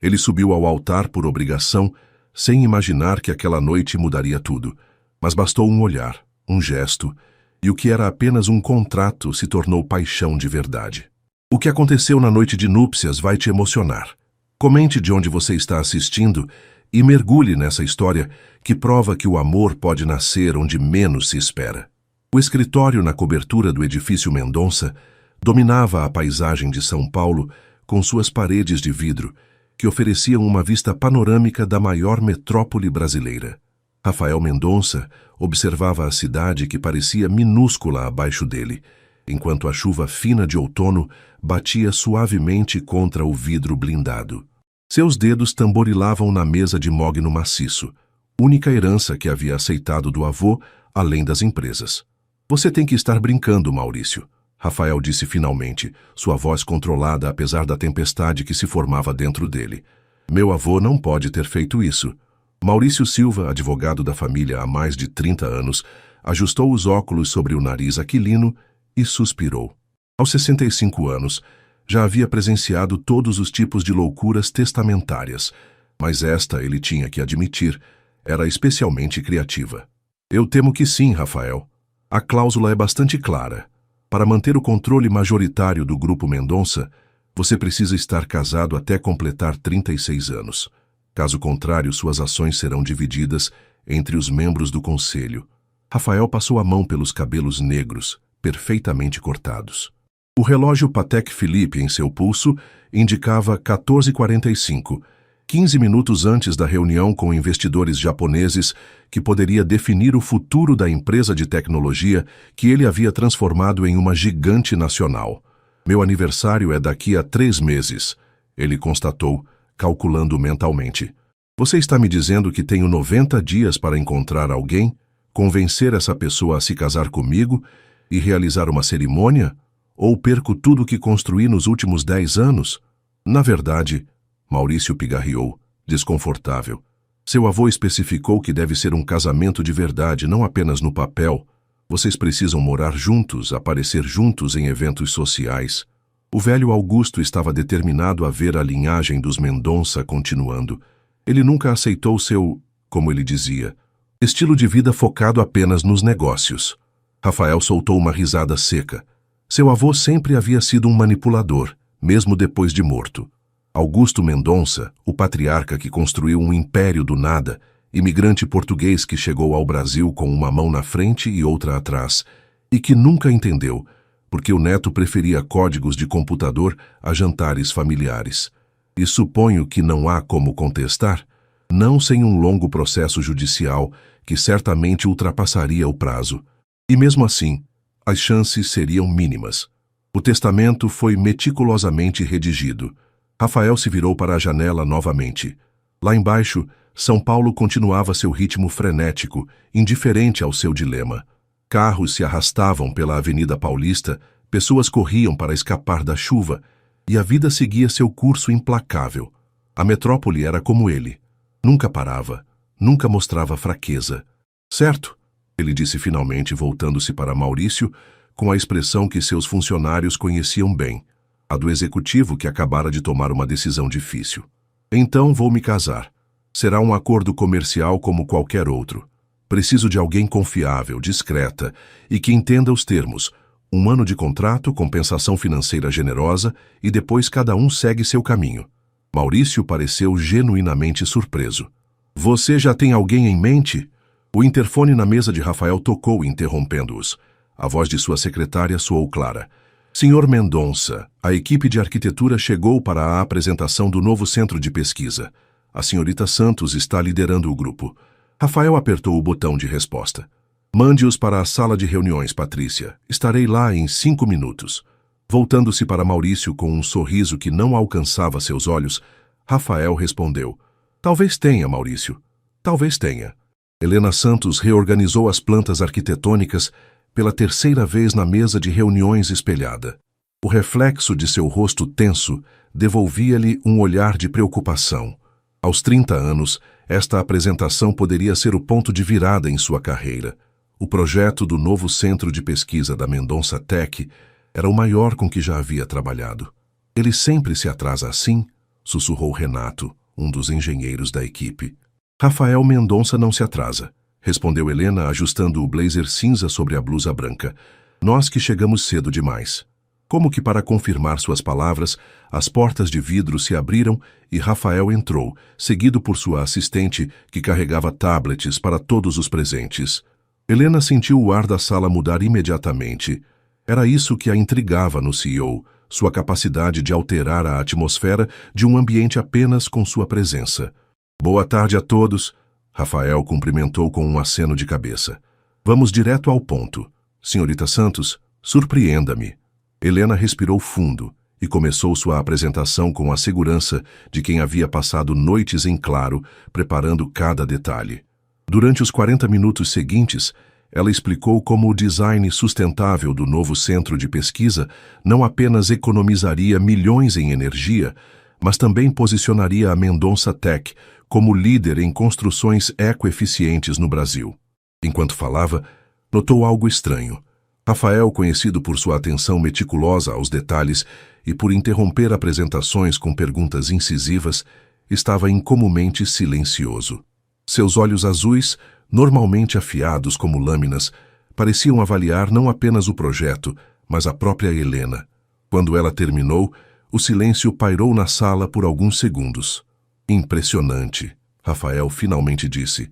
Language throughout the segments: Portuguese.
Ele subiu ao altar por obrigação, sem imaginar que aquela noite mudaria tudo. Mas bastou um olhar, um gesto, e o que era apenas um contrato se tornou paixão de verdade. O que aconteceu na noite de núpcias vai te emocionar. Comente de onde você está assistindo e mergulhe nessa história que prova que o amor pode nascer onde menos se espera. O escritório na cobertura do edifício Mendonça dominava a paisagem de São Paulo com suas paredes de vidro, que ofereciam uma vista panorâmica da maior metrópole brasileira. Rafael Mendonça observava a cidade que parecia minúscula abaixo dele, enquanto a chuva fina de outono batia suavemente contra o vidro blindado. Seus dedos tamborilavam na mesa de mogno maciço, única herança que havia aceitado do avô, além das empresas. Você tem que estar brincando, Maurício, Rafael disse finalmente, sua voz controlada apesar da tempestade que se formava dentro dele. Meu avô não pode ter feito isso. Maurício Silva, advogado da família há mais de 30 anos, ajustou os óculos sobre o nariz aquilino e suspirou. Aos 65 anos, já havia presenciado todos os tipos de loucuras testamentárias, mas esta, ele tinha que admitir, era especialmente criativa. Eu temo que sim, Rafael. A cláusula é bastante clara. Para manter o controle majoritário do Grupo Mendonça, você precisa estar casado até completar 36 anos. Caso contrário, suas ações serão divididas entre os membros do conselho. Rafael passou a mão pelos cabelos negros, perfeitamente cortados. O relógio Patek Philippe em seu pulso indicava 14h45, 15 minutos antes da reunião com investidores japoneses que poderia definir o futuro da empresa de tecnologia que ele havia transformado em uma gigante nacional. Meu aniversário é daqui a 3 meses, ele constatou, calculando mentalmente. Você está me dizendo que tenho 90 dias para encontrar alguém, convencer essa pessoa a se casar comigo e realizar uma cerimônia? Ou perco tudo que construí nos últimos 10 anos? Na verdade, Maurício pigarreou, desconfortável. Seu avô especificou que deve ser um casamento de verdade, não apenas no papel. Vocês precisam morar juntos, aparecer juntos em eventos sociais. O velho Augusto estava determinado a ver a linhagem dos Mendonça continuando. Ele nunca aceitou seu, como ele dizia, estilo de vida focado apenas nos negócios. Rafael soltou uma risada seca. Seu avô sempre havia sido um manipulador, mesmo depois de morto. Augusto Mendonça, o patriarca que construiu um império do nada, imigrante português que chegou ao Brasil com uma mão na frente e outra atrás, e que nunca entendeu, porque o neto preferia códigos de computador a jantares familiares. E suponho que não há como contestar, não sem um longo processo judicial que certamente ultrapassaria o prazo. E mesmo assim, as chances seriam mínimas. O testamento foi meticulosamente redigido. Rafael se virou para a janela novamente. Lá embaixo, São Paulo continuava seu ritmo frenético, indiferente ao seu dilema. Carros se arrastavam pela Avenida Paulista, pessoas corriam para escapar da chuva, e a vida seguia seu curso implacável. A metrópole era como ele. Nunca parava, nunca mostrava fraqueza. Certo, ele disse finalmente, voltando-se para Maurício, com a expressão que seus funcionários conheciam bem, a do executivo que acabara de tomar uma decisão difícil. Então vou me casar. Será um acordo comercial como qualquer outro. Preciso de alguém confiável, discreta e que entenda os termos. 1 ano de contrato, compensação financeira generosa e depois cada um segue seu caminho. Maurício pareceu genuinamente surpreso. Você já tem alguém em mente? O interfone na mesa de Rafael tocou, interrompendo-os. A voz de sua secretária soou clara. Senhor Mendonça, a equipe de arquitetura chegou para a apresentação do novo centro de pesquisa. A senhorita Santos está liderando o grupo. Rafael apertou o botão de resposta. Mande-os para a sala de reuniões, Patrícia. Estarei lá em 5 minutos. Voltando-se para Maurício com um sorriso que não alcançava seus olhos, Rafael respondeu. Talvez tenha, Maurício. Talvez tenha. Helena Santos reorganizou as plantas arquitetônicas pela 3ª vez na mesa de reuniões espelhada. O reflexo de seu rosto tenso devolvia-lhe um olhar de preocupação. Aos 30 anos, esta apresentação poderia ser o ponto de virada em sua carreira. O projeto do novo centro de pesquisa da Mendonça Tech era o maior com que já havia trabalhado. Ele sempre se atrasa assim? sussurrou Renato, um dos engenheiros da equipe. Rafael Mendonça não se atrasa, respondeu Helena, ajustando o blazer cinza sobre a blusa branca. Nós que chegamos cedo demais. Como que para confirmar suas palavras, as portas de vidro se abriram e Rafael entrou, seguido por sua assistente, que carregava tablets para todos os presentes. Helena sentiu o ar da sala mudar imediatamente. Era isso que a intrigava no CEO, sua capacidade de alterar a atmosfera de um ambiente apenas com sua presença. Boa tarde a todos, Rafael cumprimentou com um aceno de cabeça. Vamos direto ao ponto. Senhorita Santos, surpreenda-me. Helena respirou fundo e começou sua apresentação com a segurança de quem havia passado noites em claro, preparando cada detalhe. Durante os 40 minutos seguintes, ela explicou como o design sustentável do novo centro de pesquisa não apenas economizaria milhões em energia, mas também posicionaria a Mendonça Tech como líder em construções ecoeficientes no Brasil. Enquanto falava, notou algo estranho. Rafael, conhecido por sua atenção meticulosa aos detalhes e por interromper apresentações com perguntas incisivas, estava incomumente silencioso. Seus olhos azuis, normalmente afiados como lâminas, pareciam avaliar não apenas o projeto, mas a própria Helena. Quando ela terminou, o silêncio pairou na sala por alguns segundos. Impressionante, Rafael finalmente disse.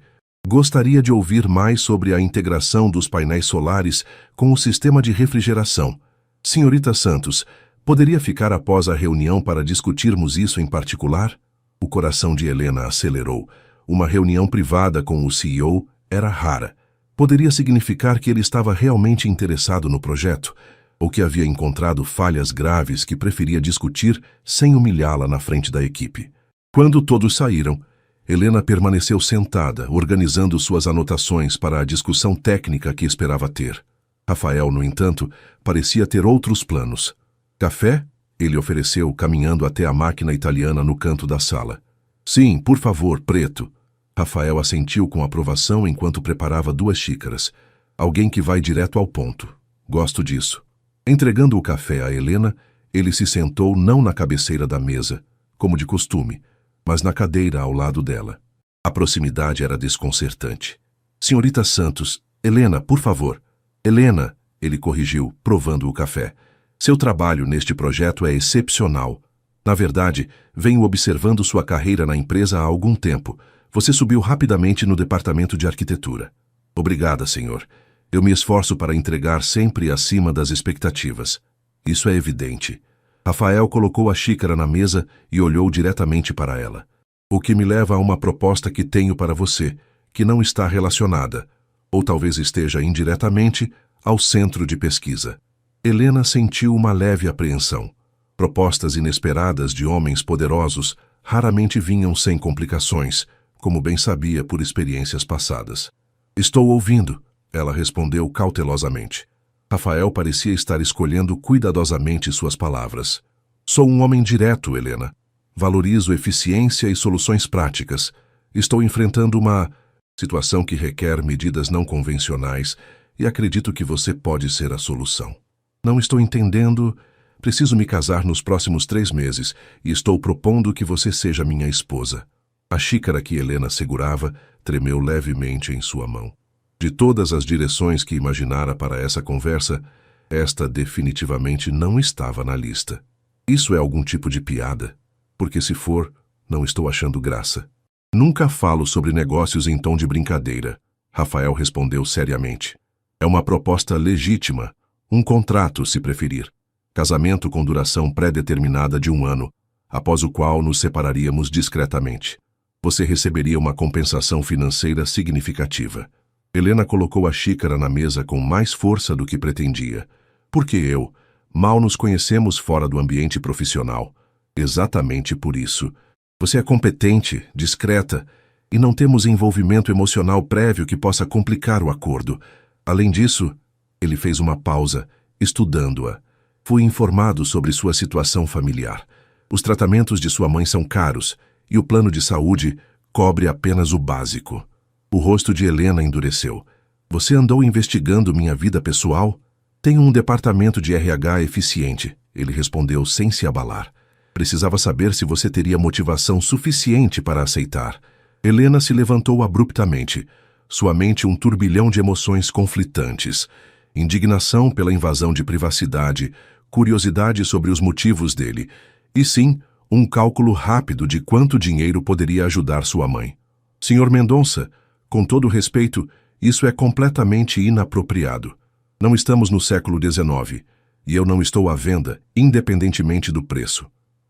Gostaria de ouvir mais sobre a integração dos painéis solares com o sistema de refrigeração. Senhorita Santos, poderia ficar após a reunião para discutirmos isso em particular? O coração de Helena acelerou. Uma reunião privada com o CEO era rara. Poderia significar que ele estava realmente interessado no projeto, ou que havia encontrado falhas graves que preferia discutir sem humilhá-la na frente da equipe. Quando todos saíram, Helena permaneceu sentada, organizando suas anotações para a discussão técnica que esperava ter. Rafael, no entanto, parecia ter outros planos. Café? Ele ofereceu, caminhando até a máquina italiana no canto da sala. Sim, por favor, preto. Rafael assentiu com aprovação enquanto preparava 2 xícaras. Alguém que vai direto ao ponto. Gosto disso. Entregando o café a Helena, ele se sentou não na cabeceira da mesa, como de costume, mas na cadeira ao lado dela. A proximidade era desconcertante. Senhorita Santos, Helena, por favor. Helena, ele corrigiu, provando o café. Seu trabalho neste projeto é excepcional. Na verdade, venho observando sua carreira na empresa há algum tempo. Você subiu rapidamente no departamento de arquitetura. Obrigada, senhor. Eu me esforço para entregar sempre acima das expectativas. Isso é evidente. Rafael colocou a xícara na mesa e olhou diretamente para ela. O que me leva a uma proposta que tenho para você, que não está relacionada, ou talvez esteja indiretamente, ao centro de pesquisa. Helena sentiu uma leve apreensão. Propostas inesperadas de homens poderosos raramente vinham sem complicações, como bem sabia por experiências passadas. Estou ouvindo, ela respondeu cautelosamente. Rafael parecia estar escolhendo cuidadosamente suas palavras. Sou um homem direto, Helena. Valorizo eficiência e soluções práticas. Estou enfrentando uma situação que requer medidas não convencionais e acredito que você pode ser a solução. Não estou entendendo. Preciso me casar nos próximos 3 meses e estou propondo que você seja minha esposa. A xícara que Helena segurava tremeu levemente em sua mão. De todas as direções que imaginara para essa conversa, esta definitivamente não estava na lista. Isso é algum tipo de piada? Porque se for, não estou achando graça. Nunca falo sobre negócios em tom de brincadeira, Rafael respondeu seriamente. É uma proposta legítima, um contrato, se preferir. Casamento com duração pré-determinada de 1 ano, após o qual nos separaríamos discretamente. Você receberia uma compensação financeira significativa. Helena colocou a xícara na mesa com mais força do que pretendia. Porque mal nos conhecemos fora do ambiente profissional. Exatamente por isso. Você é competente, discreta, e não temos envolvimento emocional prévio que possa complicar o acordo. Além disso, ele fez uma pausa, estudando-a. Fui informado sobre sua situação familiar. Os tratamentos de sua mãe são caros, e o plano de saúde cobre apenas o básico. O rosto de Helena endureceu. Você andou investigando minha vida pessoal? Tenho um departamento de RH eficiente, ele respondeu sem se abalar. Precisava saber se você teria motivação suficiente para aceitar. Helena se levantou abruptamente, sua mente um turbilhão de emoções conflitantes. Indignação pela invasão de privacidade, curiosidade sobre os motivos dele, e sim, um cálculo rápido de quanto dinheiro poderia ajudar sua mãe. Senhor Mendonça, com todo respeito, isso é completamente inapropriado. Não estamos no século XIX, e eu não estou à venda, independentemente do preço.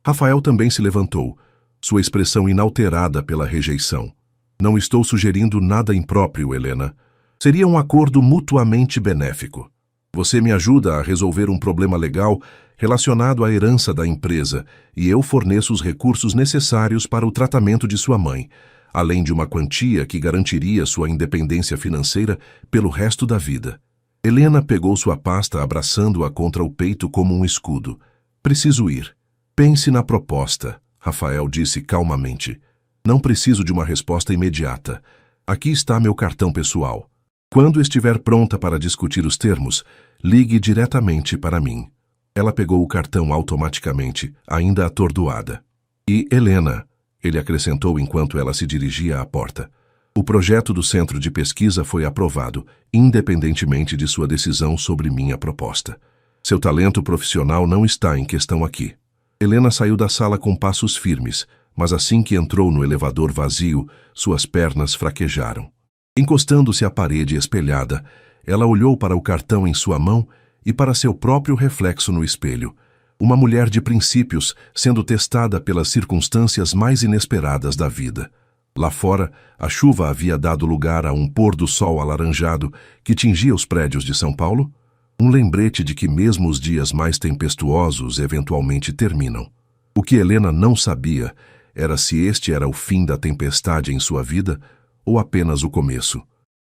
Rafael também se levantou, sua expressão inalterada pela rejeição. Não estou sugerindo nada impróprio, Helena. Seria um acordo mutuamente benéfico. Você me ajuda a resolver um problema legal relacionado à herança da empresa e eu forneço os recursos necessários para o tratamento de sua mãe, além de uma quantia que garantiria sua independência financeira pelo resto da vida. Helena pegou sua pasta abraçando-a contra o peito como um escudo. Preciso ir. Pense na proposta, Rafael disse calmamente. Não preciso de uma resposta imediata. Aqui está meu cartão pessoal. Quando estiver pronta para discutir os termos, ligue diretamente para mim. Ela pegou o cartão automaticamente, ainda atordoada. E, Helena, ele acrescentou enquanto ela se dirigia à porta, o projeto do centro de pesquisa foi aprovado, independentemente de sua decisão sobre minha proposta. Seu talento profissional não está em questão aqui. Helena saiu da sala com passos firmes, mas assim que entrou no elevador vazio, suas pernas fraquejaram. Encostando-se à parede espelhada, ela olhou para o cartão em sua mão e para seu próprio reflexo no espelho. Uma mulher de princípios sendo testada pelas circunstâncias mais inesperadas da vida. Lá fora, a chuva havia dado lugar a um pôr do sol alaranjado que tingia os prédios de São Paulo. Um lembrete de que mesmo os dias mais tempestuosos eventualmente terminam. O que Helena não sabia era se este era o fim da tempestade em sua vida ou apenas o começo.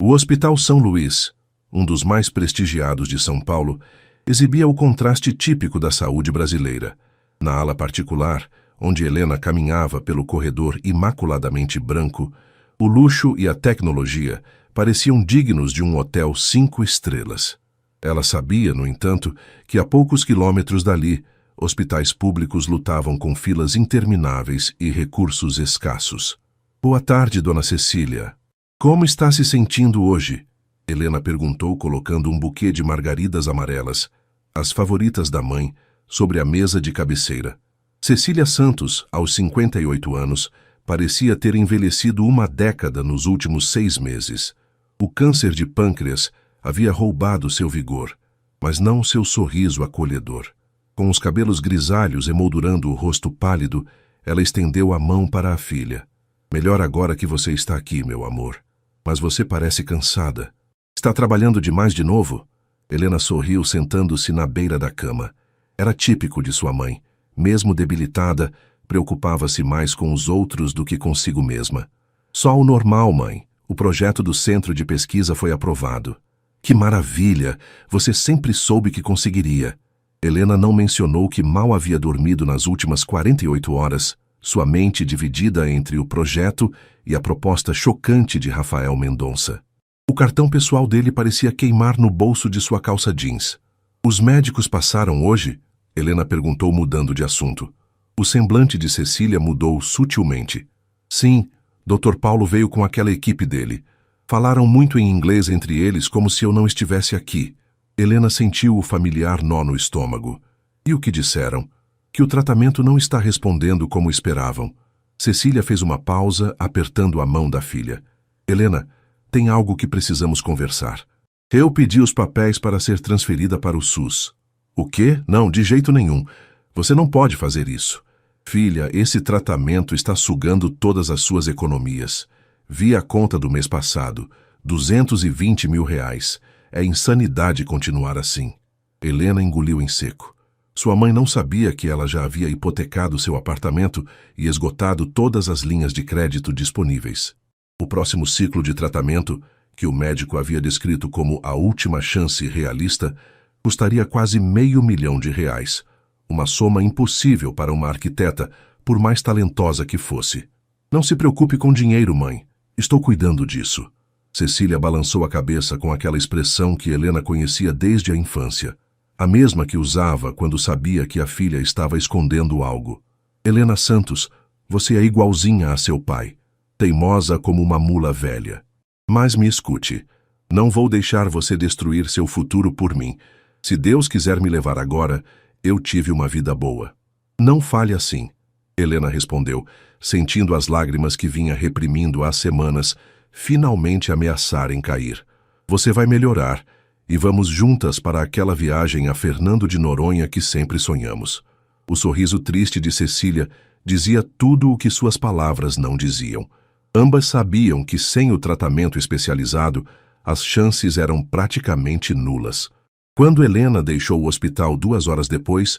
O Hospital São Luís, um dos mais prestigiados de São Paulo, exibia o contraste típico da saúde brasileira. Na ala particular, onde Helena caminhava pelo corredor imaculadamente branco, o luxo e a tecnologia pareciam dignos de um hotel 5 estrelas. Ela sabia, no entanto, que a poucos quilômetros dali, hospitais públicos lutavam com filas intermináveis e recursos escassos. Boa tarde, Dona Cecília. Como está se sentindo hoje? Helena perguntou, colocando um buquê de margaridas amarelas, as favoritas da mãe, sobre a mesa de cabeceira. Cecília Santos, aos 58 anos, parecia ter envelhecido uma década nos últimos 6 meses. O câncer de pâncreas havia roubado seu vigor, mas não seu sorriso acolhedor. Com os cabelos grisalhos emoldurando o rosto pálido, ela estendeu a mão para a filha. Melhor agora que você está aqui, meu amor. Mas você parece cansada. Está trabalhando demais de novo? Helena sorriu sentando-se na beira da cama. Era típico de sua mãe. Mesmo debilitada, preocupava-se mais com os outros do que consigo mesma. Só o normal, mãe. O projeto do centro de pesquisa foi aprovado. Que maravilha! Você sempre soube que conseguiria. Helena não mencionou que mal havia dormido nas últimas 48 horas, sua mente dividida entre o projeto e a proposta chocante de Rafael Mendonça. O cartão pessoal dele parecia queimar no bolso de sua calça jeans. Os médicos passaram hoje? Helena perguntou, mudando de assunto. O semblante de Cecília mudou sutilmente. Sim, Dr. Paulo veio com aquela equipe dele. Falaram muito em inglês entre eles, como se eu não estivesse aqui. Helena sentiu o familiar nó no estômago. E o que disseram? Que o tratamento não está respondendo como esperavam. Cecília fez uma pausa, apertando a mão da filha. Helena, tem algo que precisamos conversar. Eu pedi os papéis para ser transferida para o SUS. O quê? Não, de jeito nenhum. Você não pode fazer isso. Filha, esse tratamento está sugando todas as suas economias. Vi a conta do mês passado, 220 mil reais. É insanidade continuar assim. Helena engoliu em seco. Sua mãe não sabia que ela já havia hipotecado seu apartamento e esgotado todas as linhas de crédito disponíveis. O próximo ciclo de tratamento, que o médico havia descrito como a última chance realista, custaria quase R$500 mil, uma soma impossível para uma arquiteta, por mais talentosa que fosse. Não se preocupe com dinheiro, mãe. Estou cuidando disso. Cecília balançou a cabeça com aquela expressão que Helena conhecia desde a infância, a mesma que usava quando sabia que a filha estava escondendo algo. Helena Santos, você é igualzinha a seu pai, teimosa como uma mula velha. Mas me escute, não vou deixar você destruir seu futuro por mim. Se Deus quiser me levar agora, eu tive uma vida boa. Não fale assim, Helena respondeu, sentindo as lágrimas que vinha reprimindo há semanas, finalmente ameaçarem cair. Você vai melhorar, e vamos juntas para aquela viagem a Fernando de Noronha que sempre sonhamos. O sorriso triste de Cecília dizia tudo o que suas palavras não diziam. Ambas sabiam que sem o tratamento especializado, as chances eram praticamente nulas. Quando Helena deixou o hospital 2 horas depois,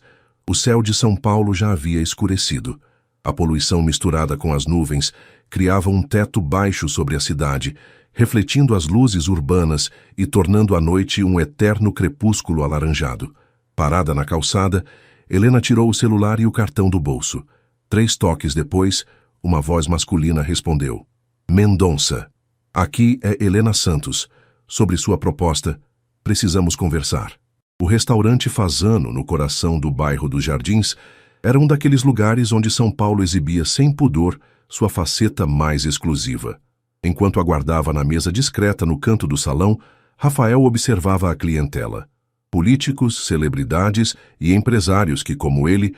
o céu de São Paulo já havia escurecido. A poluição misturada com as nuvens criava um teto baixo sobre a cidade, refletindo as luzes urbanas e tornando a noite um eterno crepúsculo alaranjado. Parada na calçada, Helena tirou o celular e o cartão do bolso. 3 toques depois, uma voz masculina respondeu. Mendonça. Aqui é Helena Santos. Sobre sua proposta, precisamos conversar. O restaurante Fazano, no coração do bairro dos Jardins, era um daqueles lugares onde São Paulo exibia sem pudor sua faceta mais exclusiva. Enquanto aguardava na mesa discreta no canto do salão, Rafael observava a clientela. Políticos, celebridades e empresários que, como ele,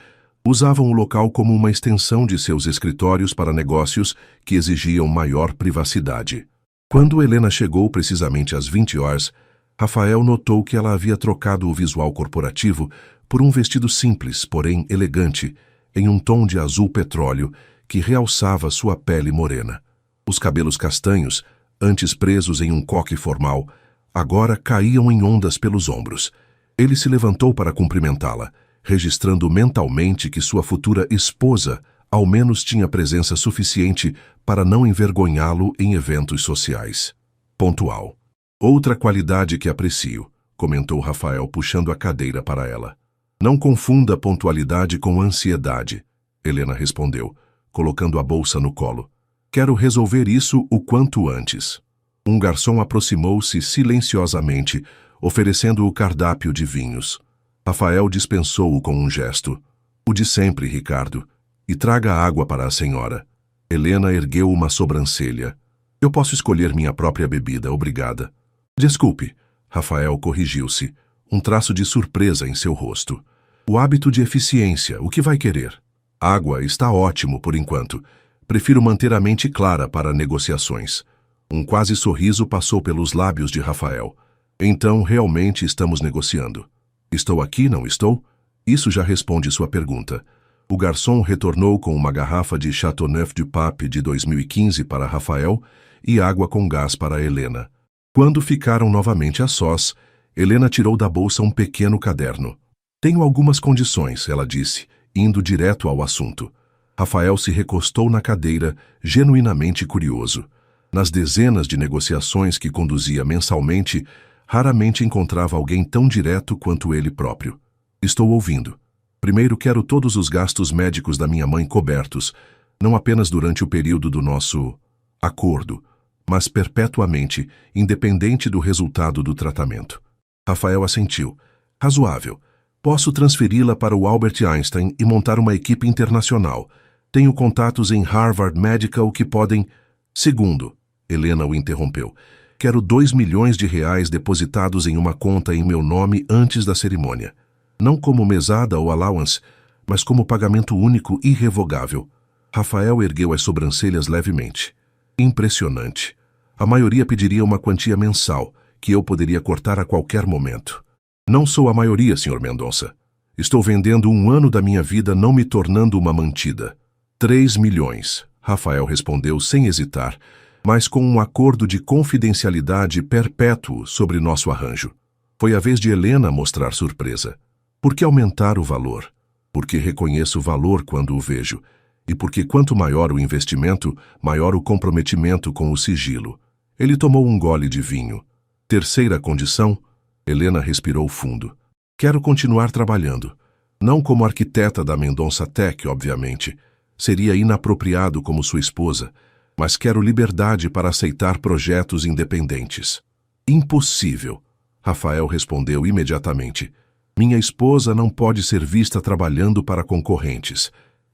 usavam o local como uma extensão de seus escritórios para negócios que exigiam maior privacidade. Quando Helena chegou precisamente às 20 horas, Rafael notou que ela havia trocado o visual corporativo por um vestido simples, porém elegante, em um tom de azul petróleo que realçava sua pele morena. Os cabelos castanhos, antes presos em um coque formal, agora caíam em ondas pelos ombros. Ele se levantou para cumprimentá-la, registrando mentalmente que sua futura esposa ao menos tinha presença suficiente para não envergonhá-lo em eventos sociais. Pontual. Outra qualidade que aprecio, comentou Rafael puxando a cadeira para ela. Não confunda pontualidade com ansiedade, Helena respondeu, colocando a bolsa no colo. Quero resolver isso o quanto antes. Um garçom aproximou-se silenciosamente, oferecendo o cardápio de vinhos. Rafael dispensou-o com um gesto. O de sempre, Ricardo. E traga água para a senhora. Helena ergueu uma sobrancelha. Eu posso escolher minha própria bebida, obrigada. Desculpe, Rafael corrigiu-se, um traço de surpresa em seu rosto. O hábito de eficiência, o que vai querer? Água está ótimo por enquanto. Prefiro manter a mente clara para negociações. Um quase sorriso passou pelos lábios de Rafael. Então, realmente estamos negociando. Estou aqui, não estou? Isso já responde sua pergunta. O garçom retornou com uma garrafa de Chateauneuf du Pape de 2015 para Rafael e água com gás para Helena. Quando ficaram novamente a sós, Helena tirou da bolsa um pequeno caderno. Tenho algumas condições, ela disse, indo direto ao assunto. Rafael se recostou na cadeira, genuinamente curioso. Nas dezenas de negociações que conduzia mensalmente, raramente encontrava alguém tão direto quanto ele próprio. Estou ouvindo. Primeiro quero todos os gastos médicos da minha mãe cobertos, não apenas durante o período do nosso acordo, mas perpetuamente, independente do resultado do tratamento. Rafael assentiu. Razoável. Posso transferi-la para o Albert Einstein e montar uma equipe internacional. Tenho contatos em Harvard Medical que podem... Segundo, Helena o interrompeu. Quero 2 milhões de reais depositados em uma conta em meu nome antes da cerimônia. Não como mesada ou allowance, mas como pagamento único irrevogável. Rafael ergueu as sobrancelhas levemente. Impressionante. A maioria pediria uma quantia mensal, que eu poderia cortar a qualquer momento. Não sou a maioria, Sr. Mendonça. Estou vendendo 1 ano da minha vida não me tornando uma mantida. 3 milhões, Rafael respondeu sem hesitar, mas com um acordo de confidencialidade perpétuo sobre nosso arranjo. Foi a vez de Helena mostrar surpresa. Por que aumentar o valor? Porque reconheço o valor quando o vejo, e porque quanto maior o investimento, maior o comprometimento com o sigilo. Ele tomou um gole de vinho. Terceira condição, Helena respirou fundo. Quero continuar trabalhando. Não como arquiteta da Mendonça Tech, obviamente. Seria inapropriado como sua esposa, mas quero liberdade para aceitar projetos independentes. Impossível, Rafael respondeu imediatamente. Minha esposa não pode ser vista trabalhando para concorrentes.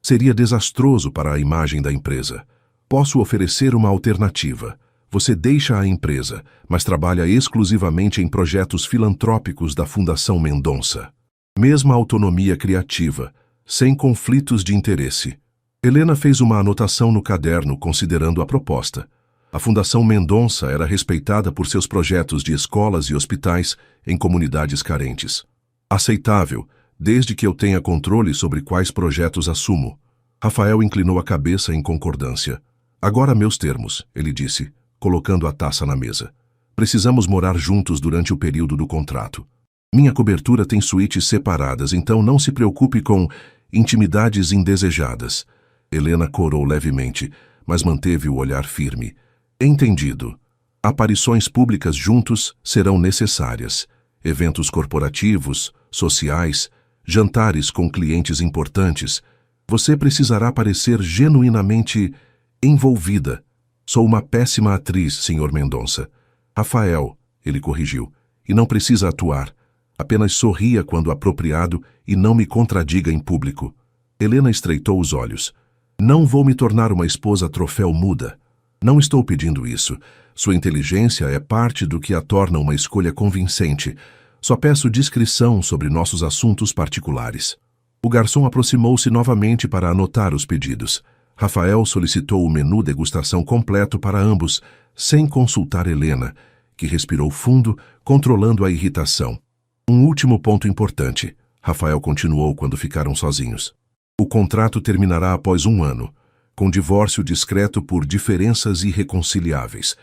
Seria desastroso para a imagem da empresa. Posso oferecer uma alternativa. Você deixa a empresa, mas trabalha exclusivamente em projetos filantrópicos da Fundação Mendonça. Mesma autonomia criativa, sem conflitos de interesse. Helena fez uma anotação no caderno considerando a proposta. A Fundação Mendonça era respeitada por seus projetos de escolas e hospitais em comunidades carentes. Aceitável, desde que eu tenha controle sobre quais projetos assumo. Rafael inclinou a cabeça em concordância. Agora meus termos, ele disse, colocando a taça na mesa. Precisamos morar juntos durante o período do contrato. Minha cobertura tem suítes separadas, então não se preocupe com intimidades indesejadas. Helena corou levemente, mas manteve o olhar firme. Entendido. Aparições públicas juntos serão necessárias. Eventos corporativos, sociais, jantares com clientes importantes. Você precisará parecer genuinamente envolvida. Sou uma péssima atriz, Sr. Mendonça. Rafael, ele corrigiu, e não precisa atuar. Apenas sorria quando apropriado e não me contradiga em público. Helena estreitou os olhos. Não vou me tornar uma esposa troféu muda. Não estou pedindo isso. Sua inteligência é parte do que a torna uma escolha convincente. Só peço discrição sobre nossos assuntos particulares. O garçom aproximou-se novamente para anotar os pedidos. Rafael solicitou o menu degustação completo para ambos, sem consultar Helena, que respirou fundo, controlando a irritação. Um último ponto importante, Rafael continuou quando ficaram sozinhos. O contrato terminará após 1 ano, com divórcio discreto por diferenças irreconciliáveis.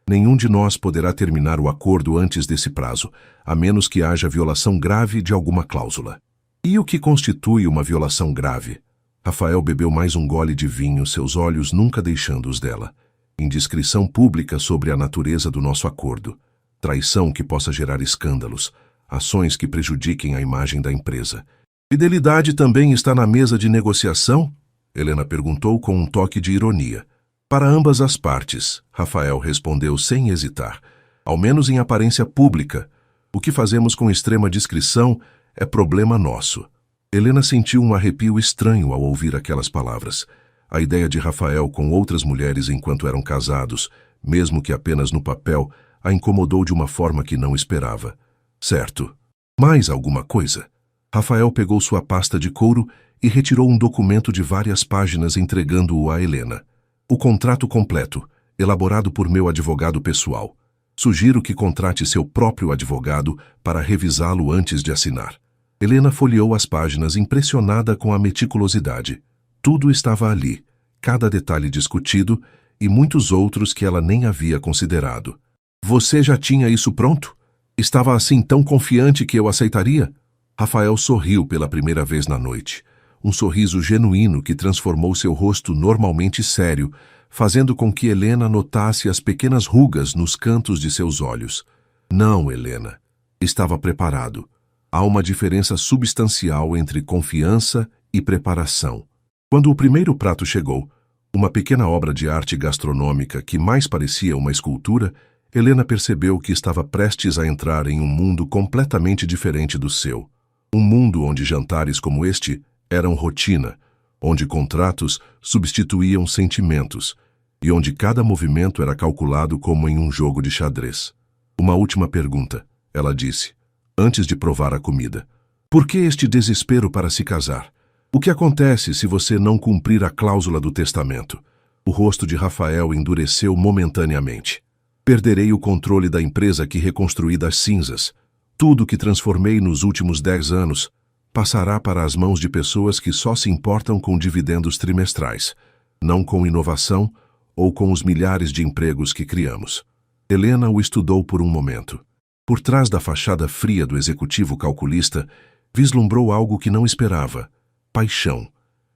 Nenhum de nós poderá terminar o acordo antes desse prazo, a menos que haja violação grave de alguma cláusula. E o que constitui uma violação grave? Rafael bebeu mais um gole de vinho, seus olhos nunca deixando-os dela. Indiscrição pública sobre a natureza do nosso acordo. Traição que possa gerar escândalos. Ações que prejudiquem a imagem da empresa. Fidelidade também está na mesa de negociação? Helena perguntou com um toque de ironia. Para ambas as partes, Rafael respondeu sem hesitar. Ao menos em aparência pública. O que fazemos com extrema discrição é problema nosso. Helena sentiu um arrepio estranho ao ouvir aquelas palavras. A ideia de Rafael com outras mulheres enquanto eram casados, mesmo que apenas no papel, a incomodou de uma forma que não esperava. Certo. Mais alguma coisa? Rafael pegou sua pasta de couro e retirou um documento de várias páginas entregando-o a Helena. O contrato completo, elaborado por meu advogado pessoal. Sugiro que contrate seu próprio advogado para revisá-lo antes de assinar. Helena folheou as páginas impressionada com a meticulosidade. Tudo estava ali, cada detalhe discutido e muitos outros que ela nem havia considerado. Você já tinha isso pronto? Estava assim tão confiante que eu aceitaria? Rafael sorriu pela primeira vez na noite. Um sorriso genuíno que transformou seu rosto normalmente sério, fazendo com que Helena notasse as pequenas rugas nos cantos de seus olhos. Não, Helena. Estava preparado. Há uma diferença substancial entre confiança e preparação. Quando o primeiro prato chegou, uma pequena obra de arte gastronômica que mais parecia uma escultura, Helena percebeu que estava prestes a entrar em um mundo completamente diferente do seu. Um mundo onde jantares como este eram rotina, onde contratos substituíam sentimentos e onde cada movimento era calculado como em um jogo de xadrez. Uma última pergunta, ela disse, antes de provar a comida. Por que este desespero para se casar? O que acontece se você não cumprir a cláusula do testamento? O rosto de Rafael endureceu momentaneamente. Perderei o controle da empresa que reconstruí das cinzas. Tudo que transformei nos últimos 10 anos passará para as mãos de pessoas que só se importam com dividendos trimestrais, não com inovação ou com os milhares de empregos que criamos. Helena o estudou por um momento. Por trás da fachada fria do executivo calculista, vislumbrou algo que não esperava. Paixão.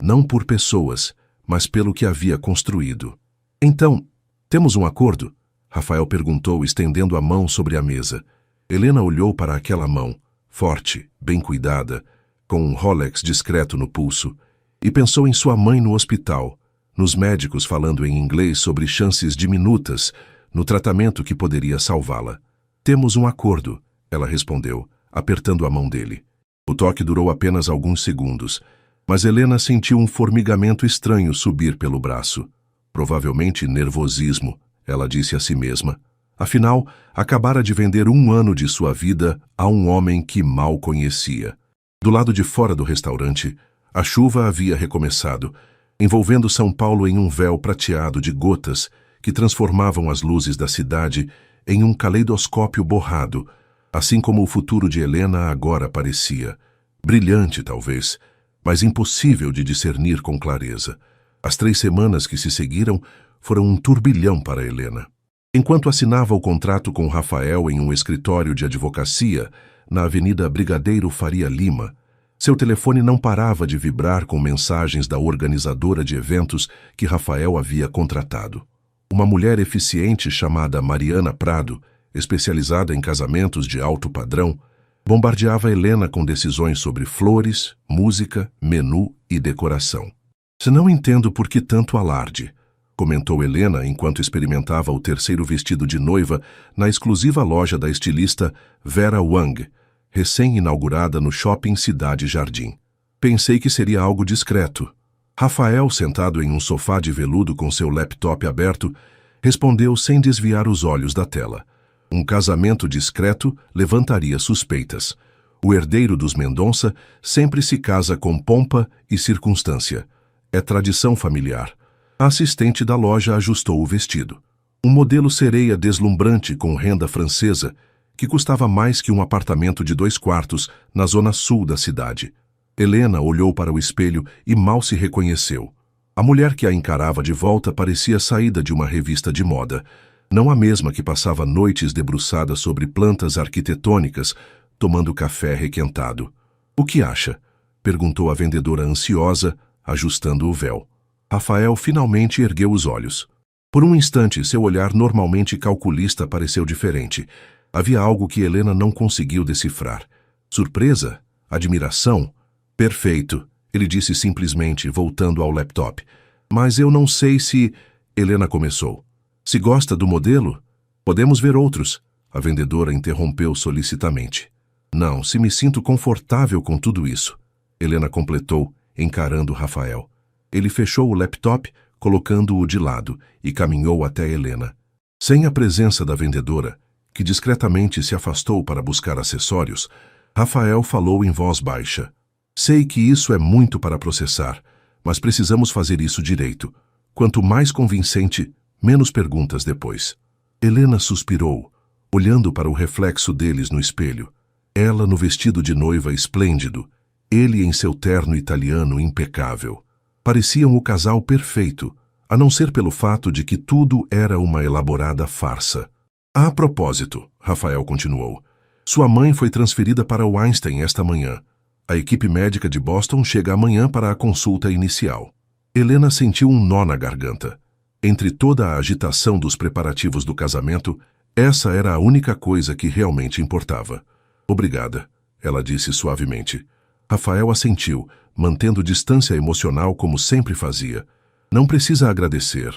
Não por pessoas, mas pelo que havia construído. Então, temos um acordo? Rafael perguntou, estendendo a mão sobre a mesa. Helena olhou para aquela mão, forte, bem cuidada, com um Rolex discreto no pulso, e pensou em sua mãe no hospital, nos médicos falando em inglês sobre chances diminutas, no tratamento que poderia salvá-la. Temos um acordo, ela respondeu, apertando a mão dele. O toque durou apenas alguns segundos. Mas Helena sentiu um formigamento estranho subir pelo braço. Provavelmente nervosismo, ela disse a si mesma. Afinal, acabara de vender 1 ano de sua vida a um homem que mal conhecia. Do lado de fora do restaurante, a chuva havia recomeçado, envolvendo São Paulo em um véu prateado de gotas que transformavam as luzes da cidade em um caleidoscópio borrado, assim como o futuro de Helena agora parecia. Brilhante, talvez, mas impossível de discernir com clareza. As 3 semanas que se seguiram foram um turbilhão para Helena. Enquanto assinava o contrato com Rafael em um escritório de advocacia na Avenida Brigadeiro Faria Lima, seu telefone não parava de vibrar com mensagens da organizadora de eventos que Rafael havia contratado. Uma mulher eficiente chamada Mariana Prado, especializada em casamentos de alto padrão, bombardeava Helena com decisões sobre flores, música, menu e decoração. "Se não entendo por que tanto alarde", comentou Helena enquanto experimentava o 3º vestido de noiva na exclusiva loja da estilista Vera Wang, recém-inaugurada no Shopping Cidade Jardim. "Pensei que seria algo discreto." Rafael, sentado em um sofá de veludo com seu laptop aberto, respondeu sem desviar os olhos da tela. Um casamento discreto levantaria suspeitas. O herdeiro dos Mendonça sempre se casa com pompa e circunstância. É tradição familiar. A assistente da loja ajustou o vestido. Um modelo sereia deslumbrante com renda francesa, que custava mais que um apartamento de 2 quartos na zona sul da cidade. Helena olhou para o espelho e mal se reconheceu. A mulher que a encarava de volta parecia saída de uma revista de moda, não a mesma que passava noites debruçada sobre plantas arquitetônicas, tomando café requentado. "O que acha?" perguntou a vendedora ansiosa, ajustando o véu. Rafael finalmente ergueu os olhos. Por um instante, seu olhar normalmente calculista pareceu diferente. Havia algo que Helena não conseguiu decifrar. Surpresa? Admiração? "Perfeito", ele disse simplesmente, voltando ao laptop. "Mas eu não sei se..." Helena começou. "Se gosta do modelo? Podemos ver outros", a vendedora interrompeu solicitamente. "Não, se me sinto confortável com tudo isso", Helena completou, encarando Rafael. Ele fechou o laptop, colocando-o de lado, e caminhou até Helena. Sem a presença da vendedora, que discretamente se afastou para buscar acessórios, Rafael falou em voz baixa. "Sei que isso é muito para processar, mas precisamos fazer isso direito. Quanto mais convincente, menos perguntas depois." Helena suspirou, olhando para o reflexo deles no espelho. Ela no vestido de noiva esplêndido, ele em seu terno italiano impecável. Pareciam o casal perfeito, a não ser pelo fato de que tudo era uma elaborada farsa. "A propósito", Rafael continuou, "sua mãe foi transferida para o Einstein esta manhã. A equipe médica de Boston chega amanhã para a consulta inicial." Helena sentiu um nó na garganta. Entre toda a agitação dos preparativos do casamento, essa era a única coisa que realmente importava. "Obrigada", ela disse suavemente. Rafael assentiu, mantendo distância emocional como sempre fazia. "Não precisa agradecer.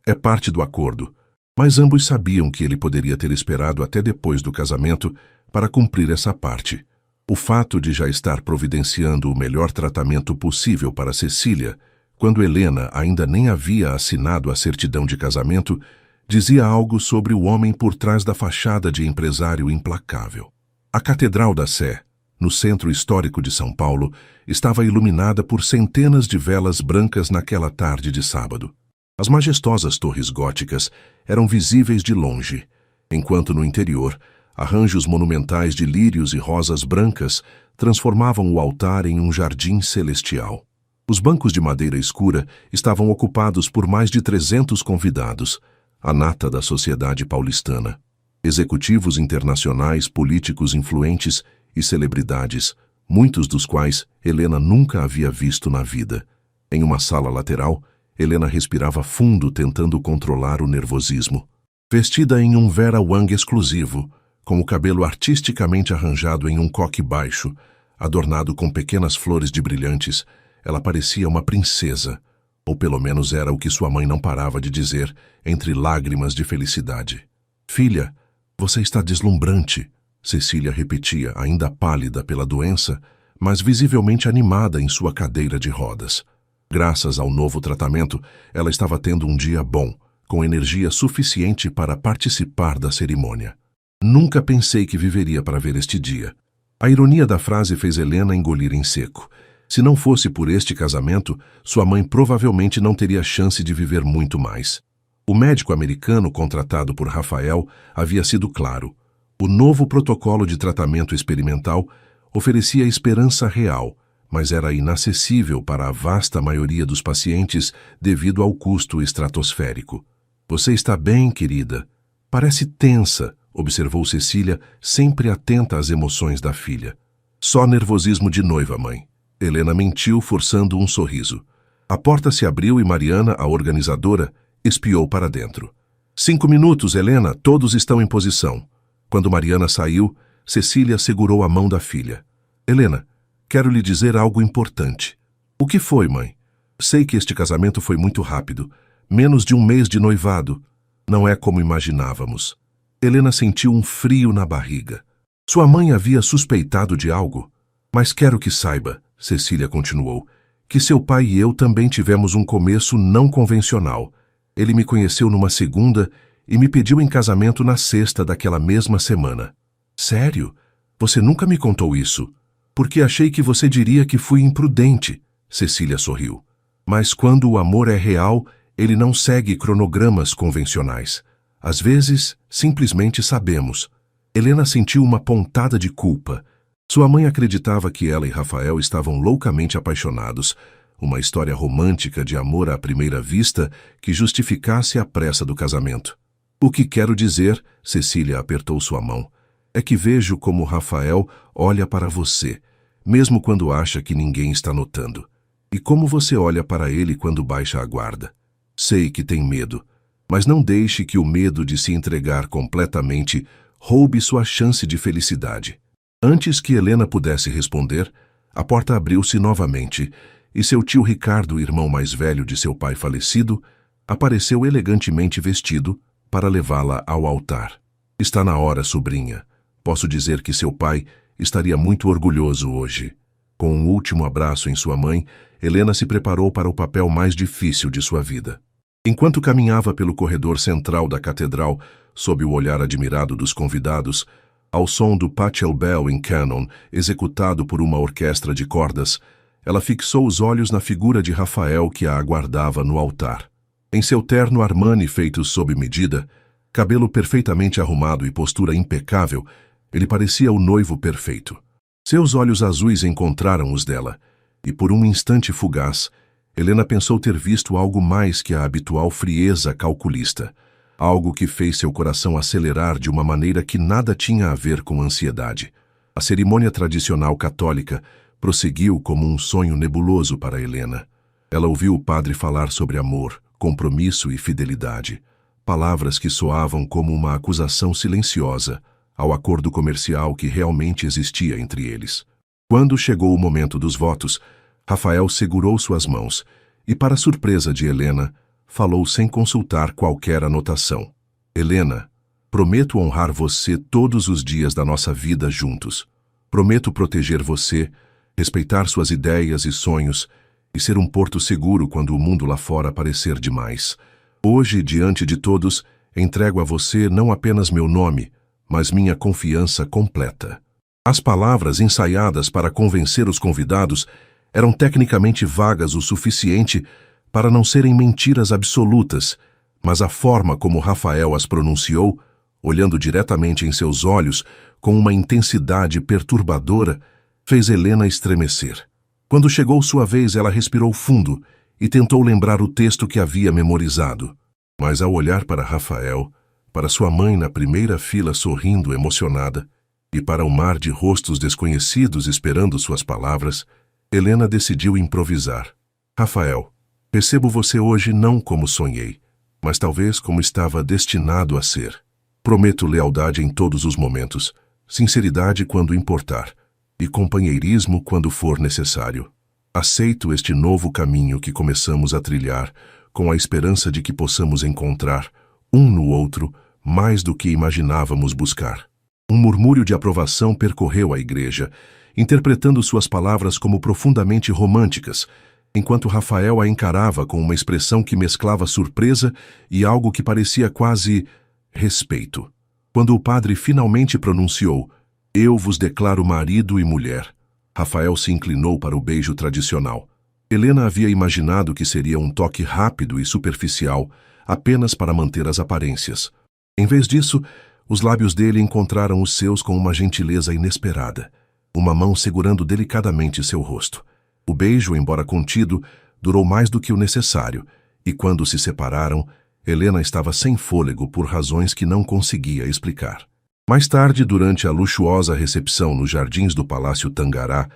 É parte do acordo." Mas ambos sabiam que ele poderia ter esperado até depois do casamento para cumprir essa parte. O fato de já estar providenciando o melhor tratamento possível para Cecília, quando Helena ainda nem havia assinado a certidão de casamento, dizia algo sobre o homem por trás da fachada de empresário implacável. A Catedral da Sé, no centro histórico de São Paulo, estava iluminada por centenas de velas brancas naquela tarde de sábado. As majestosas torres góticas eram visíveis de longe, enquanto no interior, arranjos monumentais de lírios e rosas brancas transformavam o altar em um jardim celestial. Os bancos de madeira escura estavam ocupados por mais de 300 convidados, a nata da sociedade paulistana. Executivos internacionais, políticos influentes e celebridades, muitos dos quais Helena nunca havia visto na vida. Em uma sala lateral, Helena respirava fundo tentando controlar o nervosismo. Vestida em um Vera Wang exclusivo, com o cabelo artisticamente arranjado em um coque baixo, adornado com pequenas flores de brilhantes, ela parecia uma princesa, ou pelo menos era o que sua mãe não parava de dizer entre lágrimas de felicidade. "Filha, você está deslumbrante", Cecília repetia, ainda pálida pela doença, mas visivelmente animada em sua cadeira de rodas. Graças ao novo tratamento, ela estava tendo um dia bom, com energia suficiente para participar da cerimônia. Nunca pensei que viveria para ver este dia. A ironia da frase fez Helena engolir em seco. Se não fosse por este casamento, sua mãe provavelmente não teria chance de viver muito mais. O médico americano contratado por Rafael havia sido claro. O novo protocolo de tratamento experimental oferecia esperança real, mas era inacessível para a vasta maioria dos pacientes devido ao custo estratosférico. "Você está bem, querida? Parece tensa", observou Cecília, sempre atenta às emoções da filha. "Só nervosismo de noiva, mãe." Helena mentiu, forçando um sorriso. A porta se abriu e Mariana, a organizadora, espiou para dentro. "5 minutos, Helena, todos estão em posição." Quando Mariana saiu, Cecília segurou a mão da filha. "Helena, quero lhe dizer algo importante." "O que foi, mãe?" "Sei que este casamento foi muito rápido. Menos de um mês de noivado. Não é como imaginávamos." Helena sentiu um frio na barriga. Sua mãe havia suspeitado de algo. "Mas quero que saiba", Cecília continuou, "que seu pai e eu também tivemos um começo não convencional. Ele me conheceu numa segunda e me pediu em casamento na sexta daquela mesma semana." "Sério? Você nunca me contou isso?" "Porque achei que você diria que fui imprudente." Cecília sorriu. "Mas quando o amor é real, ele não segue cronogramas convencionais. Às vezes, simplesmente sabemos." Helena sentiu uma pontada de culpa. Sua mãe acreditava que ela e Rafael estavam loucamente apaixonados, uma história romântica de amor à primeira vista que justificasse a pressa do casamento. "O que quero dizer", Cecília apertou sua mão, "é que vejo como Rafael olha para você, mesmo quando acha que ninguém está notando. E como você olha para ele quando baixa a guarda. Sei que tem medo, mas não deixe que o medo de se entregar completamente roube sua chance de felicidade." Antes que Helena pudesse responder, a porta abriu-se novamente e seu tio Ricardo, irmão mais velho de seu pai falecido, apareceu elegantemente vestido para levá-la ao altar. "Está na hora, sobrinha. Posso dizer que seu pai estaria muito orgulhoso hoje." Com um último abraço em sua mãe, Helena se preparou para o papel mais difícil de sua vida. Enquanto caminhava pelo corredor central da catedral, sob o olhar admirado dos convidados, ao som do Pachelbel em Canon, executado por uma orquestra de cordas, ela fixou os olhos na figura de Rafael que a aguardava no altar. Em seu terno Armani feito sob medida, cabelo perfeitamente arrumado e postura impecável, ele parecia o noivo perfeito. Seus olhos azuis encontraram os dela, e por um instante fugaz, Helena pensou ter visto algo mais que a habitual frieza calculista. Algo que fez seu coração acelerar de uma maneira que nada tinha a ver com ansiedade. A cerimônia tradicional católica prosseguiu como um sonho nebuloso para Helena. Ela ouviu o padre falar sobre amor, compromisso e fidelidade, palavras que soavam como uma acusação silenciosa ao acordo comercial que realmente existia entre eles. Quando chegou o momento dos votos, Rafael segurou suas mãos e, para surpresa de Helena, falou sem consultar qualquer anotação. "Helena, prometo honrar você todos os dias da nossa vida juntos. Prometo proteger você, respeitar suas ideias e sonhos e ser um porto seguro quando o mundo lá fora parecer demais. Hoje, diante de todos, entrego a você não apenas meu nome, mas minha confiança completa." As palavras ensaiadas para convencer os convidados eram tecnicamente vagas o suficiente para não serem mentiras absolutas, mas a forma como Rafael as pronunciou, olhando diretamente em seus olhos com uma intensidade perturbadora, fez Helena estremecer. Quando chegou sua vez, ela respirou fundo e tentou lembrar o texto que havia memorizado. Mas ao olhar para Rafael, para sua mãe na primeira fila sorrindo emocionada, e para o mar de rostos desconhecidos esperando suas palavras, Helena decidiu improvisar. "Rafael, percebo você hoje não como sonhei, mas talvez como estava destinado a ser. Prometo lealdade em todos os momentos, sinceridade quando importar, e companheirismo quando for necessário. Aceito este novo caminho que começamos a trilhar, com a esperança de que possamos encontrar, um no outro, mais do que imaginávamos buscar." Um murmúrio de aprovação percorreu a igreja, interpretando suas palavras como profundamente românticas, enquanto Rafael a encarava com uma expressão que mesclava surpresa e algo que parecia quase respeito. Quando o padre finalmente pronunciou: "Eu vos declaro marido e mulher", Rafael se inclinou para o beijo tradicional. Helena havia imaginado que seria um toque rápido e superficial, apenas para manter as aparências. Em vez disso, os lábios dele encontraram os seus com uma gentileza inesperada, uma mão segurando delicadamente seu rosto. O beijo, embora contido, durou mais do que o necessário, e quando se separaram, Helena estava sem fôlego por razões que não conseguia explicar. Mais tarde, durante a luxuosa recepção nos jardins do Palácio Tangará,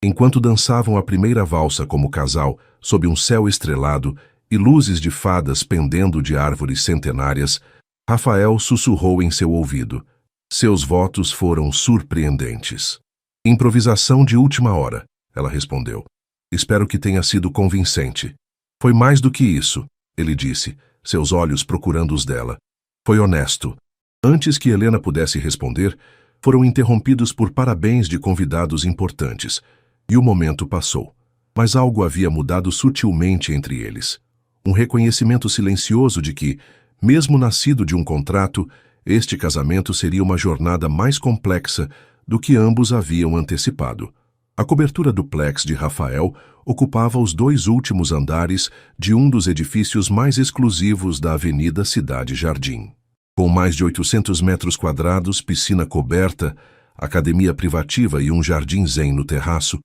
enquanto dançavam a primeira valsa como casal, sob um céu estrelado e luzes de fadas pendendo de árvores centenárias, Rafael sussurrou em seu ouvido: "Seus votos foram surpreendentes." "Improvisação de última hora", ela respondeu. "Espero que tenha sido convincente." "Foi mais do que isso", ele disse, seus olhos procurando os dela. "Foi honesto." Antes que Helena pudesse responder, foram interrompidos por parabéns de convidados importantes, e o momento passou. Mas algo havia mudado sutilmente entre eles. Um reconhecimento silencioso de que, mesmo nascido de um contrato, este casamento seria uma jornada mais complexa do que ambos haviam antecipado. A cobertura duplex de Rafael ocupava os 2 últimos andares de um dos edifícios mais exclusivos da Avenida Cidade Jardim. Com mais de 800 metros quadrados, piscina coberta, academia privativa e um jardim zen no terraço,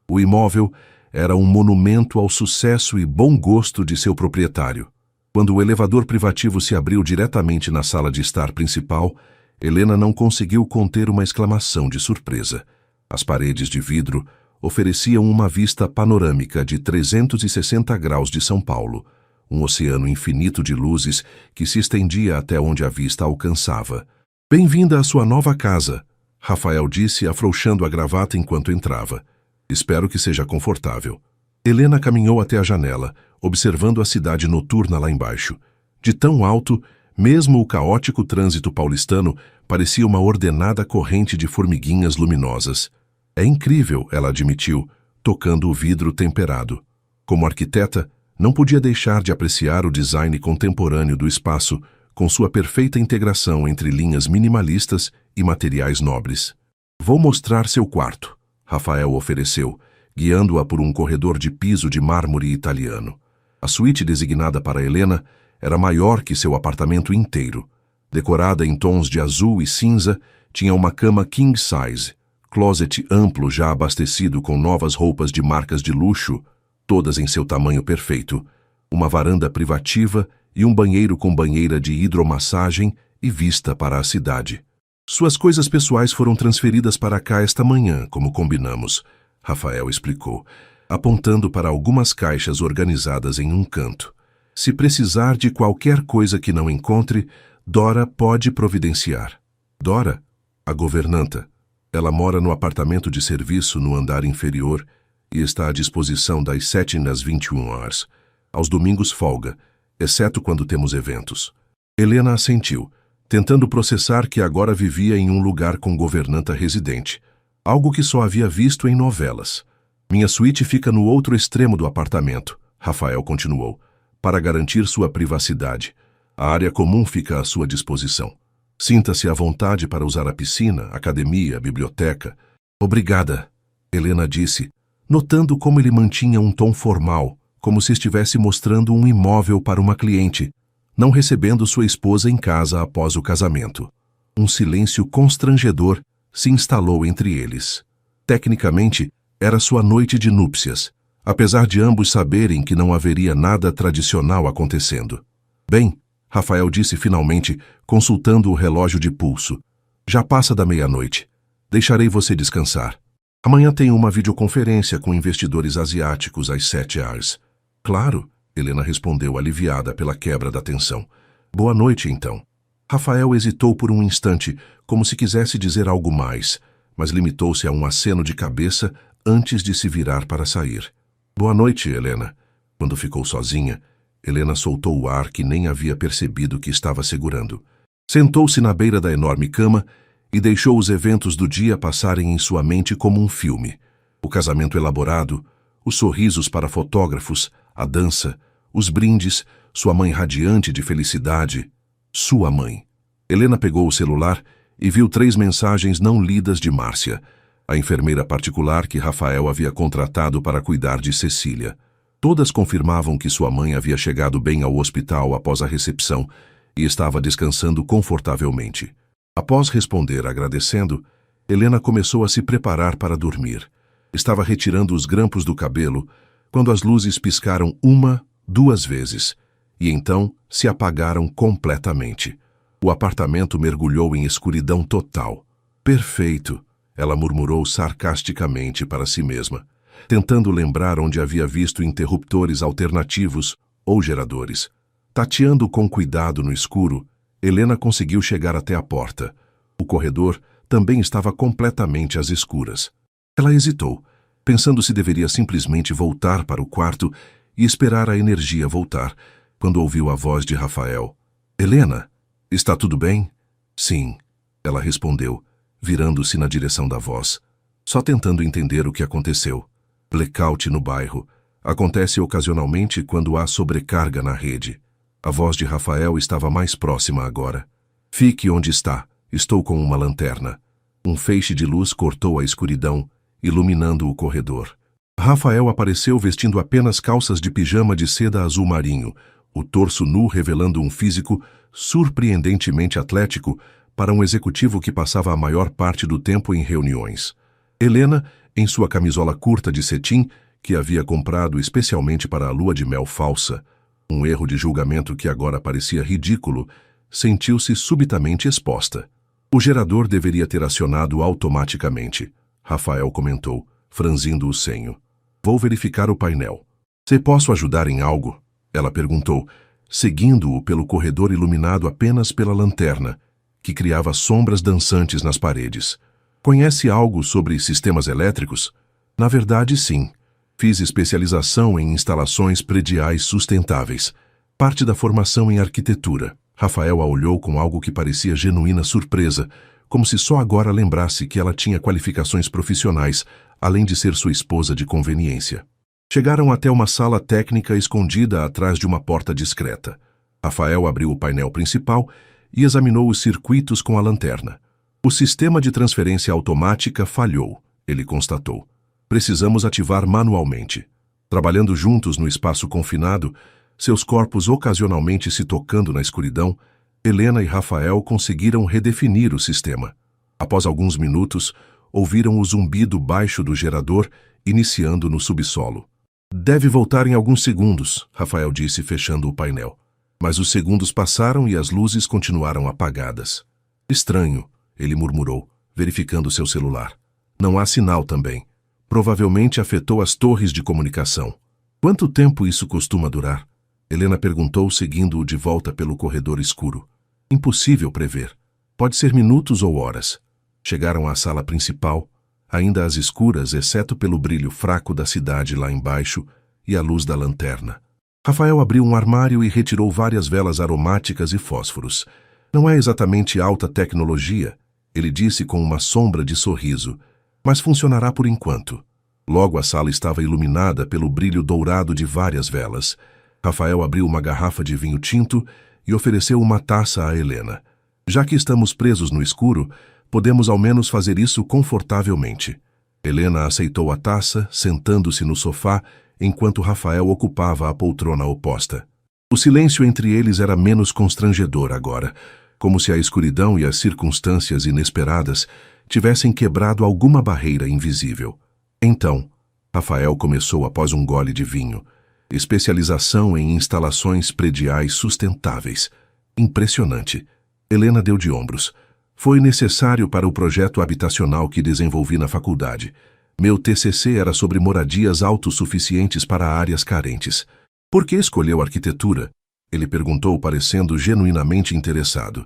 o imóvel era um monumento ao sucesso e bom gosto de seu proprietário. Quando o elevador privativo se abriu diretamente na sala de estar principal, Helena não conseguiu conter uma exclamação de surpresa. As paredes de vidro ofereciam uma vista panorâmica de 360 graus de São Paulo, um oceano infinito de luzes que se estendia até onde a vista alcançava. "Bem-vinda à sua nova casa", Rafael disse, afrouxando a gravata enquanto entrava. "Espero que seja confortável." Helena caminhou até a janela, observando a cidade noturna lá embaixo. De tão alto, mesmo o caótico trânsito paulistano parecia uma ordenada corrente de formiguinhas luminosas. "É incrível", ela admitiu, tocando o vidro temperado. Como arquiteta, não podia deixar de apreciar o design contemporâneo do espaço, com sua perfeita integração entre linhas minimalistas e materiais nobres. "Vou mostrar seu quarto", Rafael ofereceu, guiando-a por um corredor de piso de mármore italiano. A suíte designada para Helena era maior que seu apartamento inteiro. Decorada em tons de azul e cinza, tinha uma cama king size, closet amplo já abastecido com novas roupas de marcas de luxo, todas em seu tamanho perfeito, uma varanda privativa e um banheiro com banheira de hidromassagem e vista para a cidade. "Suas coisas pessoais foram transferidas para cá esta manhã, como combinamos", Rafael explicou, apontando para algumas caixas organizadas em um canto. "Se precisar de qualquer coisa que não encontre, Dora pode providenciar." "Dora?" "A governanta. Ela mora no apartamento de serviço no andar inferior e está à disposição das 7 às 21 horas. Aos domingos folga, exceto quando temos eventos." Helena assentiu, tentando processar que agora vivia em um lugar com governanta residente, algo que só havia visto em novelas. "Minha suíte fica no outro extremo do apartamento", Rafael continuou, "para garantir sua privacidade. A área comum fica à sua disposição. Sinta-se à vontade para usar a piscina, academia, biblioteca." "Obrigada", Helena disse, notando como ele mantinha um tom formal, como se estivesse mostrando um imóvel para uma cliente, não recebendo sua esposa em casa após o casamento. Um silêncio constrangedor se instalou entre eles. Tecnicamente, era sua noite de núpcias, apesar de ambos saberem que não haveria nada tradicional acontecendo. "Bem", Rafael disse finalmente, consultando o relógio de pulso, "já passa da meia-noite. Deixarei você descansar. Amanhã tenho uma videoconferência com investidores asiáticos às 7 horas. "Claro", Helena respondeu aliviada pela quebra da tensão. "Boa noite, então." Rafael hesitou por um instante, como se quisesse dizer algo mais, mas limitou-se a um aceno de cabeça antes de se virar para sair. "Boa noite, Helena." Quando ficou sozinha, Helena soltou o ar que nem havia percebido que estava segurando. Sentou-se na beira da enorme cama e deixou os eventos do dia passarem em sua mente como um filme. O casamento elaborado, os sorrisos para fotógrafos, a dança, os brindes, sua mãe radiante de felicidade. Sua mãe. Helena pegou o celular e viu 3 mensagens não lidas de Márcia, a enfermeira particular que Rafael havia contratado para cuidar de Cecília. Todas confirmavam que sua mãe havia chegado bem ao hospital após a recepção e estava descansando confortavelmente. Após responder agradecendo, Helena começou a se preparar para dormir. Estava retirando os grampos do cabelo quando as luzes piscaram 1, 2 vezes e então se apagaram completamente. O apartamento mergulhou em escuridão total. Perfeito, ela murmurou sarcasticamente para si mesma, tentando lembrar onde havia visto interruptores alternativos ou geradores. Tateando com cuidado no escuro, Helena conseguiu chegar até a porta. O corredor também estava completamente às escuras. Ela hesitou, pensando se deveria simplesmente voltar para o quarto e esperar a energia voltar, quando ouviu a voz de Rafael. Helena, está tudo bem? Sim, ela respondeu, virando-se na direção da voz, só tentando entender o que aconteceu. Blackout no bairro. Acontece ocasionalmente quando há sobrecarga na rede. A voz de Rafael estava mais próxima agora. Fique onde está. Estou com uma lanterna. Um feixe de luz cortou a escuridão, iluminando o corredor. Rafael apareceu vestindo apenas calças de pijama de seda azul marinho, o torso nu revelando um físico surpreendentemente atlético para um executivo que passava a maior parte do tempo em reuniões. Helena, em sua camisola curta de cetim, que havia comprado especialmente para a lua de mel falsa, um erro de julgamento que agora parecia ridículo, sentiu-se subitamente exposta. O gerador deveria ter acionado automaticamente, Rafael comentou, franzindo o senho. Vou verificar o painel. Se posso ajudar em algo? Ela perguntou, seguindo-o pelo corredor iluminado apenas pela lanterna, que criava sombras dançantes nas paredes. Conhece algo sobre sistemas elétricos? Na verdade, sim. Fiz especialização em instalações prediais sustentáveis, parte da formação em arquitetura. Rafael a olhou com algo que parecia genuína surpresa, como se só agora lembrasse que ela tinha qualificações profissionais, além de ser sua esposa de conveniência. Chegaram até uma sala técnica escondida atrás de uma porta discreta. Rafael abriu o painel principal e examinou os circuitos com a lanterna. O sistema de transferência automática falhou, ele constatou. Precisamos ativar manualmente. Trabalhando juntos no espaço confinado, seus corpos ocasionalmente se tocando na escuridão, Helena e Rafael conseguiram redefinir o sistema. Após alguns minutos, ouviram o zumbido baixo do gerador, iniciando no subsolo. Deve voltar em alguns segundos, Rafael disse, fechando o painel. Mas os segundos passaram e as luzes continuaram apagadas. Estranho, ele murmurou, verificando seu celular. Não há sinal também. Provavelmente afetou as torres de comunicação. Quanto tempo isso costuma durar? Helena perguntou, seguindo-o de volta pelo corredor escuro. Impossível prever. Pode ser minutos ou horas. Chegaram à sala principal, ainda às escuras, exceto pelo brilho fraco da cidade lá embaixo e a luz da lanterna. Rafael abriu um armário e retirou várias velas aromáticas e fósforos. Não é exatamente alta tecnologia, ele disse com uma sombra de sorriso, mas funcionará por enquanto. Logo a sala estava iluminada pelo brilho dourado de várias velas. Rafael abriu uma garrafa de vinho tinto e ofereceu uma taça a Helena. Já que estamos presos no escuro, podemos ao menos fazer isso confortavelmente. Helena aceitou a taça, sentando-se no sofá, enquanto Rafael ocupava a poltrona oposta. O silêncio entre eles era menos constrangedor agora, como se a escuridão e as circunstâncias inesperadas tivessem quebrado alguma barreira invisível. Então, Rafael começou após um gole de vinho. Especialização em instalações prediais sustentáveis. Impressionante. Helena deu de ombros. Foi necessário para o projeto habitacional que desenvolvi na faculdade. Meu TCC era sobre moradias autossuficientes para áreas carentes. Por que escolheu arquitetura? Ele perguntou, parecendo genuinamente interessado.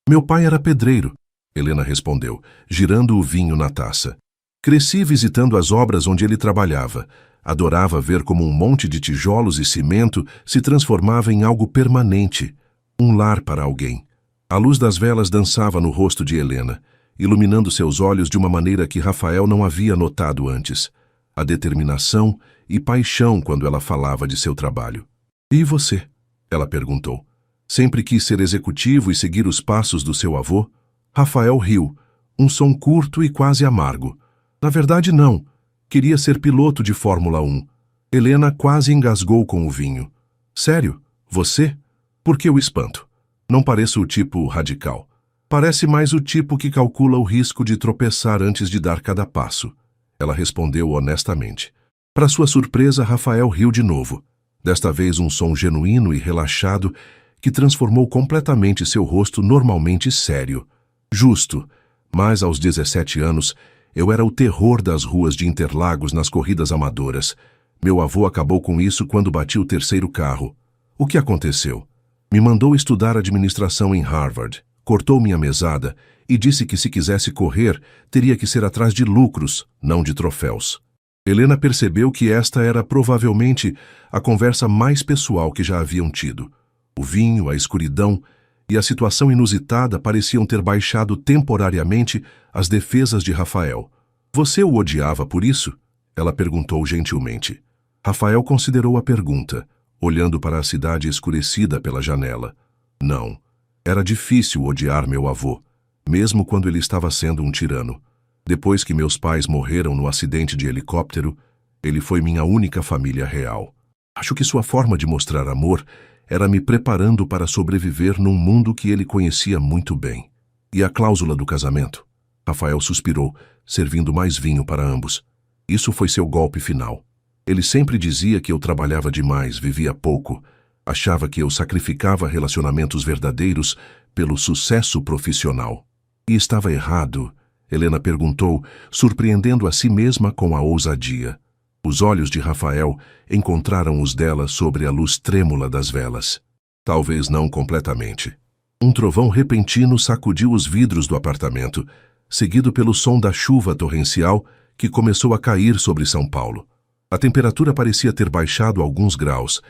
Meu pai era pedreiro, Helena respondeu, girando o vinho na taça. Cresci visitando as obras onde ele trabalhava. Adorava ver como um monte de tijolos e cimento se transformava em algo permanente, um lar para alguém. A luz das velas dançava no rosto de Helena, iluminando seus olhos de uma maneira que Rafael não havia notado antes. A determinação e paixão quando ela falava de seu trabalho. E você? Ela perguntou. Sempre quis ser executivo e seguir os passos do seu avô? Rafael riu, um som curto e quase amargo. Na verdade, não. Queria ser piloto de Fórmula 1. Helena quase engasgou com o vinho. Sério? Você? Por que o espanto? Não pareço o tipo radical. Parece mais o tipo que calcula o risco de tropeçar antes de dar cada passo. Ela respondeu honestamente. Para sua surpresa, Rafael riu de novo. Desta vez um som genuíno e relaxado que transformou completamente seu rosto normalmente sério. Justo, mas aos 17 anos, eu era o terror das ruas de Interlagos nas corridas amadoras. Meu avô acabou com isso quando bati o terceiro carro. O que aconteceu? Me mandou estudar administração em Harvard, cortou minha mesada e disse que se quisesse correr, teria que ser atrás de lucros, não de troféus. Helena percebeu que esta era provavelmente a conversa mais pessoal que já haviam tido. O vinho, a escuridão e a situação inusitada pareciam ter baixado temporariamente as defesas de Rafael. Você o odiava por isso? Ela perguntou gentilmente. Rafael considerou a pergunta, olhando para a cidade escurecida pela janela. Não. Era difícil odiar meu avô, mesmo quando ele estava sendo um tirano. Depois que meus pais morreram no acidente de helicóptero, ele foi minha única família real. Acho que sua forma de mostrar amor era me preparando para sobreviver num mundo que ele conhecia muito bem. E a cláusula do casamento? Rafael suspirou, servindo mais vinho para ambos. Isso foi seu golpe final. Ele sempre dizia que eu trabalhava demais, vivia pouco. Achava que eu sacrificava relacionamentos verdadeiros pelo sucesso profissional. E estava errado, Helena perguntou, surpreendendo a si mesma com a ousadia. Os olhos de Rafael encontraram os dela sobre a luz trêmula das velas. Talvez não completamente. Um trovão repentino sacudiu os vidros do apartamento, seguido pelo som da chuva torrencial que começou a cair sobre São Paulo. A temperatura parecia ter baixado alguns graus,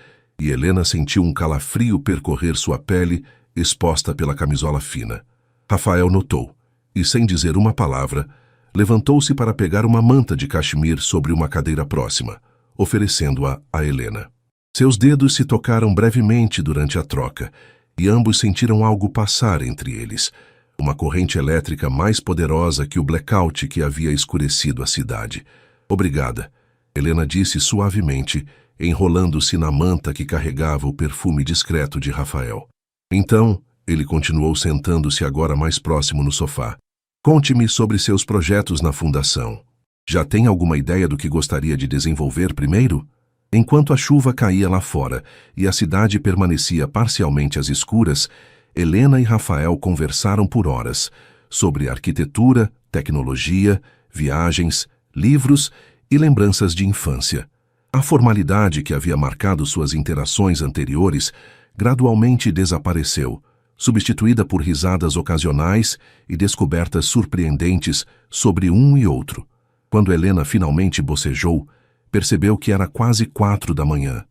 e Helena sentiu um calafrio percorrer sua pele, exposta pela camisola fina. Rafael notou, e sem dizer uma palavra, levantou-se para pegar uma manta de cachemir sobre uma cadeira próxima, oferecendo-a a Helena. Seus dedos se tocaram brevemente durante a troca, e ambos sentiram algo passar entre eles, uma corrente elétrica mais poderosa que o blackout que havia escurecido a cidade. Obrigada, Helena disse suavemente, enrolando-se na manta que carregava o perfume discreto de Rafael. Então, ele continuou sentando-se agora mais próximo no sofá. Conte-me sobre seus projetos na fundação. Já tem alguma ideia do que gostaria de desenvolver primeiro? Enquanto a chuva caía lá fora e a cidade permanecia parcialmente às escuras, Helena e Rafael conversaram por horas sobre arquitetura, tecnologia, viagens, livros e lembranças de infância. A formalidade que havia marcado suas interações anteriores gradualmente desapareceu, substituída por risadas ocasionais e descobertas surpreendentes sobre um e outro. Quando Helena finalmente bocejou, percebeu que era quase 4 da manhã.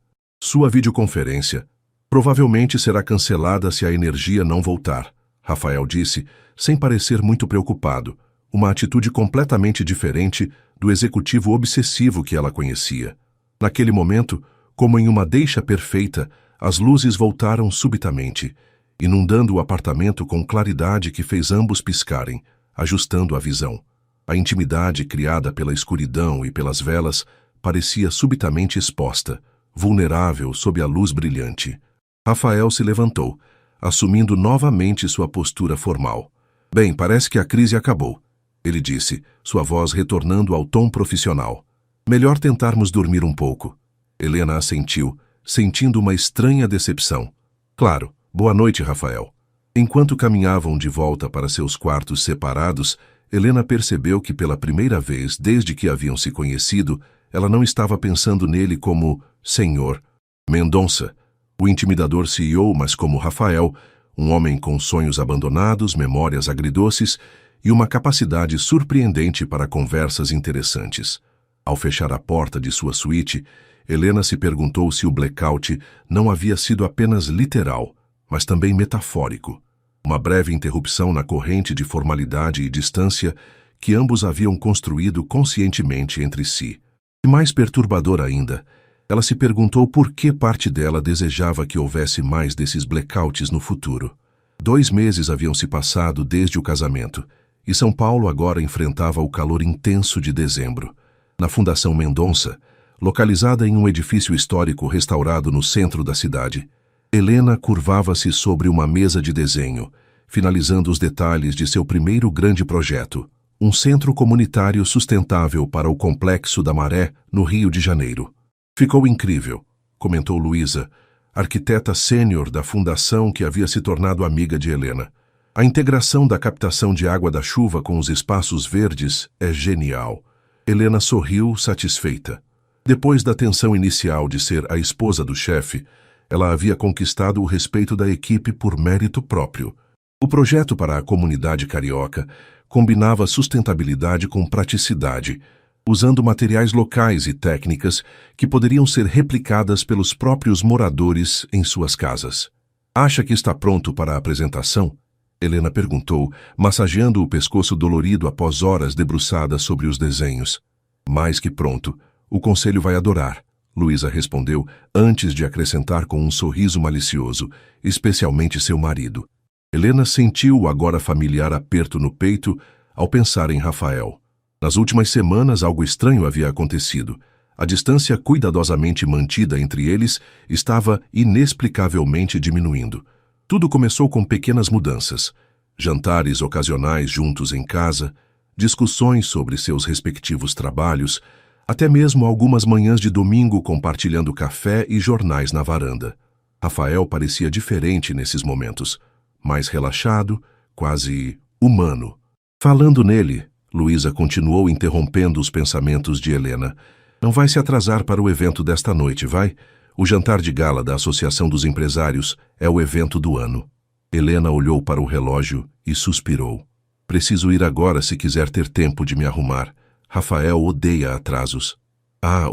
Sua videoconferência provavelmente será cancelada se a energia não voltar, Rafael disse, sem parecer muito preocupado, uma atitude completamente diferente do executivo obsessivo que ela conhecia. Naquele momento, como em uma deixa perfeita, as luzes voltaram subitamente, inundando o apartamento com claridade que fez ambos piscarem, ajustando a visão. A intimidade criada pela escuridão e pelas velas parecia subitamente exposta, vulnerável sob a luz brilhante. Rafael se levantou, assumindo novamente sua postura formal. Bem, parece que a crise acabou, ele disse, sua voz retornando ao tom profissional. Melhor tentarmos dormir um pouco. Helena assentiu, sentindo uma estranha decepção. Claro, boa noite, Rafael. Enquanto caminhavam de volta para seus quartos separados, Helena percebeu que pela primeira vez desde que haviam se conhecido, ela não estava pensando nele como Senhor Mendonça, o intimidador CEO, mas como Rafael, um homem com sonhos abandonados, memórias agridoces e uma capacidade surpreendente para conversas interessantes. Ao fechar a porta de sua suíte, Helena se perguntou se o blackout não havia sido apenas literal, mas também metafórico. Uma breve interrupção na corrente de formalidade e distância que ambos haviam construído conscientemente entre si. E mais perturbador ainda, ela se perguntou por que parte dela desejava que houvesse mais desses blackouts no futuro. 2 meses haviam se passado desde o casamento, e São Paulo agora enfrentava o calor intenso de dezembro. Na Fundação Mendonça, localizada em um edifício histórico restaurado no centro da cidade, Helena curvava-se sobre uma mesa de desenho, finalizando os detalhes de seu primeiro grande projeto, um centro comunitário sustentável para o Complexo da Maré, no Rio de Janeiro. Ficou incrível, comentou Luísa, arquiteta sênior da fundação que havia se tornado amiga de Helena. A integração da captação de água da chuva com os espaços verdes é genial. Helena sorriu satisfeita. Depois da tensão inicial de ser a esposa do chefe, ela havia conquistado o respeito da equipe por mérito próprio. O projeto para a comunidade carioca combinava sustentabilidade com praticidade, usando materiais locais e técnicas que poderiam ser replicadas pelos próprios moradores em suas casas. Acha que está pronto para a apresentação? Helena perguntou, massageando o pescoço dolorido após horas debruçadas sobre os desenhos. Mais que pronto. O conselho vai adorar, Luísa respondeu, antes de acrescentar com um sorriso malicioso, especialmente seu marido. Helena sentiu o agora familiar aperto no peito ao pensar em Rafael. Nas últimas semanas, algo estranho havia acontecido. A distância cuidadosamente mantida entre eles estava inexplicavelmente diminuindo. Tudo começou com pequenas mudanças. Jantares ocasionais juntos em casa, discussões sobre seus respectivos trabalhos, até mesmo algumas manhãs de domingo compartilhando café e jornais na varanda. Rafael parecia diferente nesses momentos, mais relaxado, quase humano. Falando nele, Luísa continuou interrompendo os pensamentos de Helena. Não vai se atrasar para o evento desta noite, vai? O jantar de gala da Associação dos Empresários é o evento do ano. Helena olhou para o relógio e suspirou. Preciso ir agora se quiser ter tempo de me arrumar. Rafael odeia atrasos.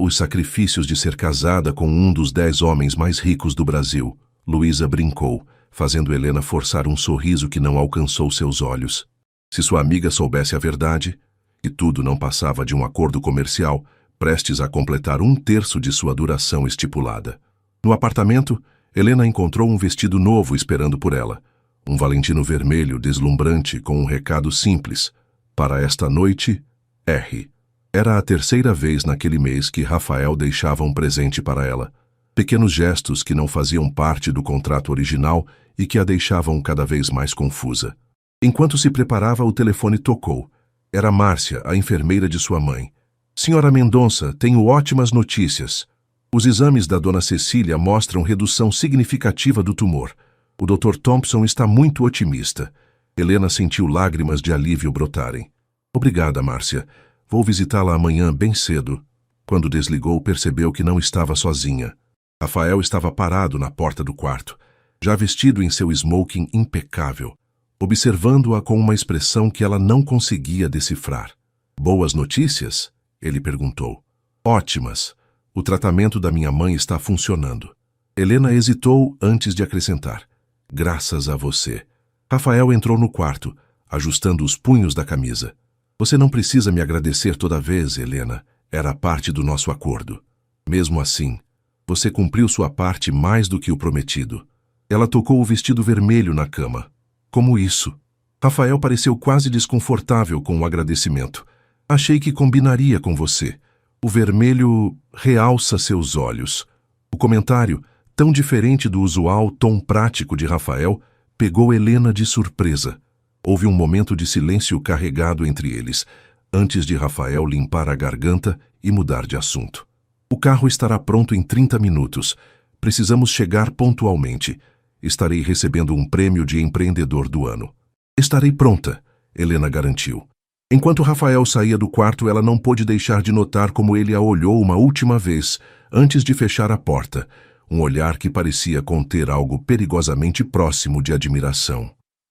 Os sacrifícios de ser casada com um dos 10 homens mais ricos do Brasil. Luísa brincou, fazendo Helena forçar um sorriso que não alcançou seus olhos. Se sua amiga soubesse a verdade, e tudo não passava de um acordo comercial, prestes a completar 1/3 de sua duração estipulada. No apartamento, Helena encontrou um vestido novo esperando por ela. Um Valentino vermelho deslumbrante com um recado simples. Para esta noite, R. Era a 3ª vez naquele mês que Rafael deixava um presente para ela. Pequenos gestos que não faziam parte do contrato original e que a deixavam cada vez mais confusa. Enquanto se preparava, o telefone tocou. Era Márcia, a enfermeira de sua mãe. Senhora Mendonça, tenho ótimas notícias. Os exames da dona Cecília mostram redução significativa do tumor. O Dr. Thompson está muito otimista. Helena sentiu lágrimas de alívio brotarem. Obrigada, Márcia. Vou visitá-la amanhã bem cedo. Quando desligou, percebeu que não estava sozinha. Rafael estava parado na porta do quarto, já vestido em seu smoking impecável, observando-a com uma expressão que ela não conseguia decifrar. Boas notícias? Ele perguntou. Ótimas. O tratamento da minha mãe está funcionando. Helena hesitou antes de acrescentar. Graças a você. Rafael entrou no quarto, ajustando os punhos da camisa. Você não precisa me agradecer toda vez, Helena. Era parte do nosso acordo. Mesmo assim, você cumpriu sua parte mais do que o prometido. Ela tocou o vestido vermelho na cama. Como isso? Rafael pareceu quase desconfortável com o agradecimento. Achei que combinaria com você. O vermelho realça seus olhos. O comentário, tão diferente do usual tom prático de Rafael, pegou Helena de surpresa. Houve um momento de silêncio carregado entre eles, antes de Rafael limpar a garganta e mudar de assunto. O carro estará pronto em 30 minutos. Precisamos chegar pontualmente. Estarei recebendo um prêmio de empreendedor do ano. Estarei pronta, Helena garantiu. Enquanto Rafael saía do quarto, ela não pôde deixar de notar como ele a olhou uma última vez, antes de fechar a porta, um olhar que parecia conter algo perigosamente próximo de admiração.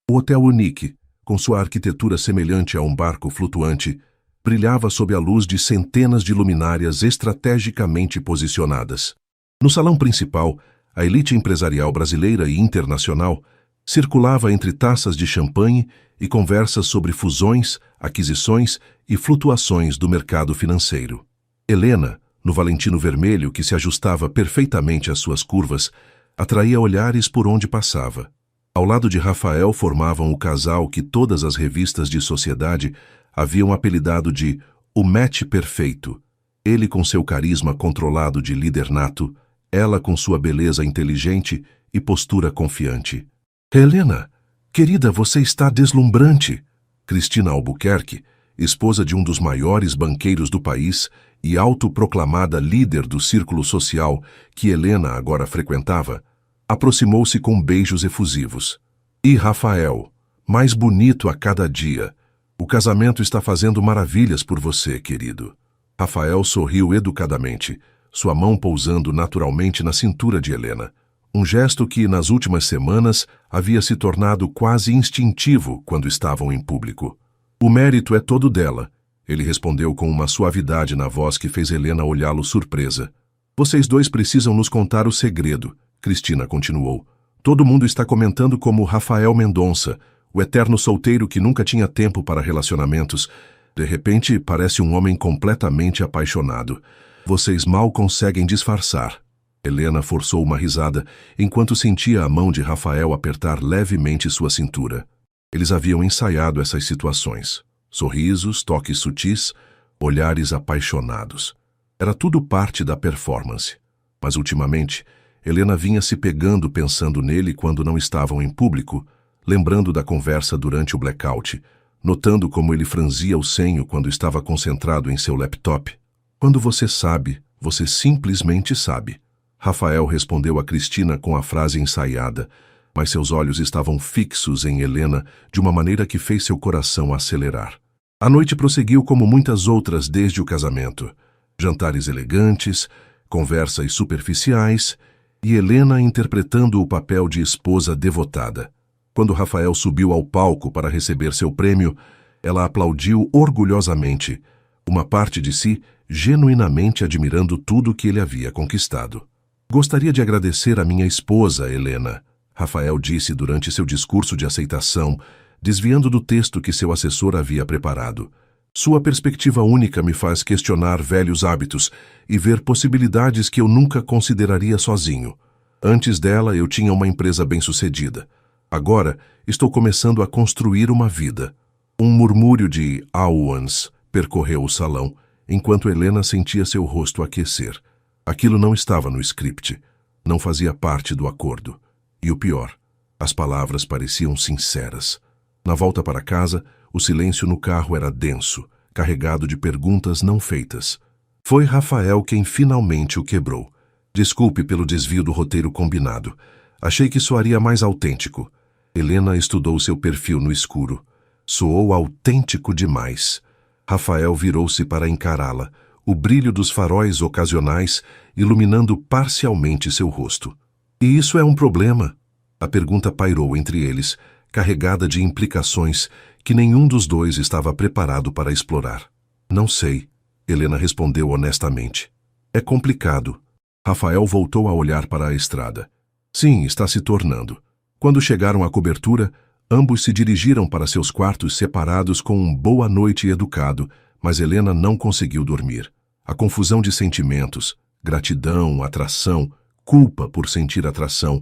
O Hotel Unique, com sua arquitetura semelhante a um barco flutuante, brilhava sob a luz de centenas de luminárias estrategicamente posicionadas. No salão principal, a elite empresarial brasileira e internacional, Circulava entre taças de champanhe e conversas sobre fusões, aquisições e flutuações do mercado financeiro. Helena, no Valentino vermelho que se ajustava perfeitamente às suas curvas, atraía olhares por onde passava. Ao lado de Rafael formavam o casal que todas as revistas de sociedade haviam apelidado de o match perfeito. Ele com seu carisma controlado de líder nato, ela com sua beleza inteligente e postura confiante. Helena, querida, você está deslumbrante. Cristina Albuquerque, esposa de um dos maiores banqueiros do país e autoproclamada líder do círculo social que Helena agora frequentava, aproximou-se com beijos efusivos. E Rafael, mais bonito a cada dia. O casamento está fazendo maravilhas por você, querido. Rafael sorriu educadamente, sua mão pousando naturalmente na cintura de Helena. Um gesto que, nas últimas semanas, havia se tornado quase instintivo quando estavam em público. O mérito é todo dela, ele respondeu com uma suavidade na voz que fez Helena olhá-lo surpresa. Vocês dois precisam nos contar o segredo, Cristina continuou. Todo mundo está comentando como Rafael Mendonça, o eterno solteiro que nunca tinha tempo para relacionamentos, de repente parece um homem completamente apaixonado. Vocês mal conseguem disfarçar. Helena forçou uma risada, enquanto sentia a mão de Rafael apertar levemente sua cintura. Eles haviam ensaiado essas situações. Sorrisos, toques sutis, olhares apaixonados. Era tudo parte da performance. Mas ultimamente, Helena vinha se pegando pensando nele quando não estavam em público, lembrando da conversa durante o blackout, notando como ele franzia o senho quando estava concentrado em seu laptop. Quando você sabe, você simplesmente sabe. Rafael respondeu a Cristina com a frase ensaiada, mas seus olhos estavam fixos em Helena de uma maneira que fez seu coração acelerar. A noite prosseguiu como muitas outras desde o casamento. Jantares elegantes, conversas superficiais e Helena interpretando o papel de esposa devotada. Quando Rafael subiu ao palco para receber seu prêmio, ela aplaudiu orgulhosamente, uma parte de si genuinamente admirando tudo que ele havia conquistado. Gostaria de agradecer a minha esposa, Helena, Rafael disse durante seu discurso de aceitação, desviando do texto que seu assessor havia preparado. Sua perspectiva única me faz questionar velhos hábitos e ver possibilidades que eu nunca consideraria sozinho. Antes dela, eu tinha uma empresa bem-sucedida. Agora, estou começando a construir uma vida. Um murmúrio de "Auans" percorreu o salão, enquanto Helena sentia seu rosto aquecer. Aquilo não estava no script, não fazia parte do acordo. E o pior, as palavras pareciam sinceras. Na volta para casa, o silêncio no carro era denso, carregado de perguntas não feitas. Foi Rafael quem finalmente o quebrou. Desculpe pelo desvio do roteiro combinado. Achei que soaria mais autêntico. Helena estudou seu perfil no escuro. Soou autêntico demais. Rafael virou-se para encará-la, o brilho dos faróis ocasionais iluminando parcialmente seu rosto. E isso é um problema? A pergunta pairou entre eles, carregada de implicações que nenhum dos dois estava preparado para explorar. Não sei, Helena respondeu honestamente. É complicado. Rafael voltou a olhar para a estrada. Sim, está se tornando. Quando chegaram à cobertura, ambos se dirigiram para seus quartos separados com um boa noite educado, mas Helena não conseguiu dormir. A confusão de sentimentos, gratidão, atração, culpa por sentir atração,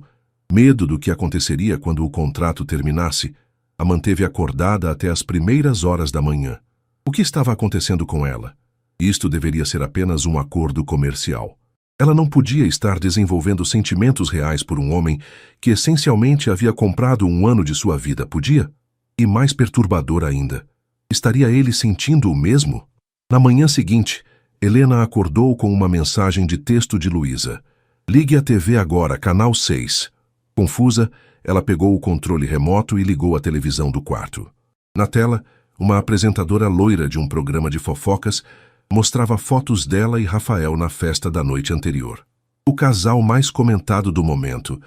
medo do que aconteceria quando o contrato terminasse, a manteve acordada até as primeiras horas da manhã. O que estava acontecendo com ela? Isto deveria ser apenas um acordo comercial. Ela não podia estar desenvolvendo sentimentos reais por um homem que essencialmente havia comprado um ano de sua vida, podia? E mais perturbador ainda, estaria ele sentindo o mesmo? Na manhã seguinte, Helena acordou com uma mensagem de texto de Luísa. Ligue a TV agora, canal 6. Confusa, ela pegou o controle remoto e ligou a televisão do quarto. Na tela, uma apresentadora loira de um programa de fofocas mostrava fotos dela e Rafael na festa da noite anterior. O casal mais comentado do momento,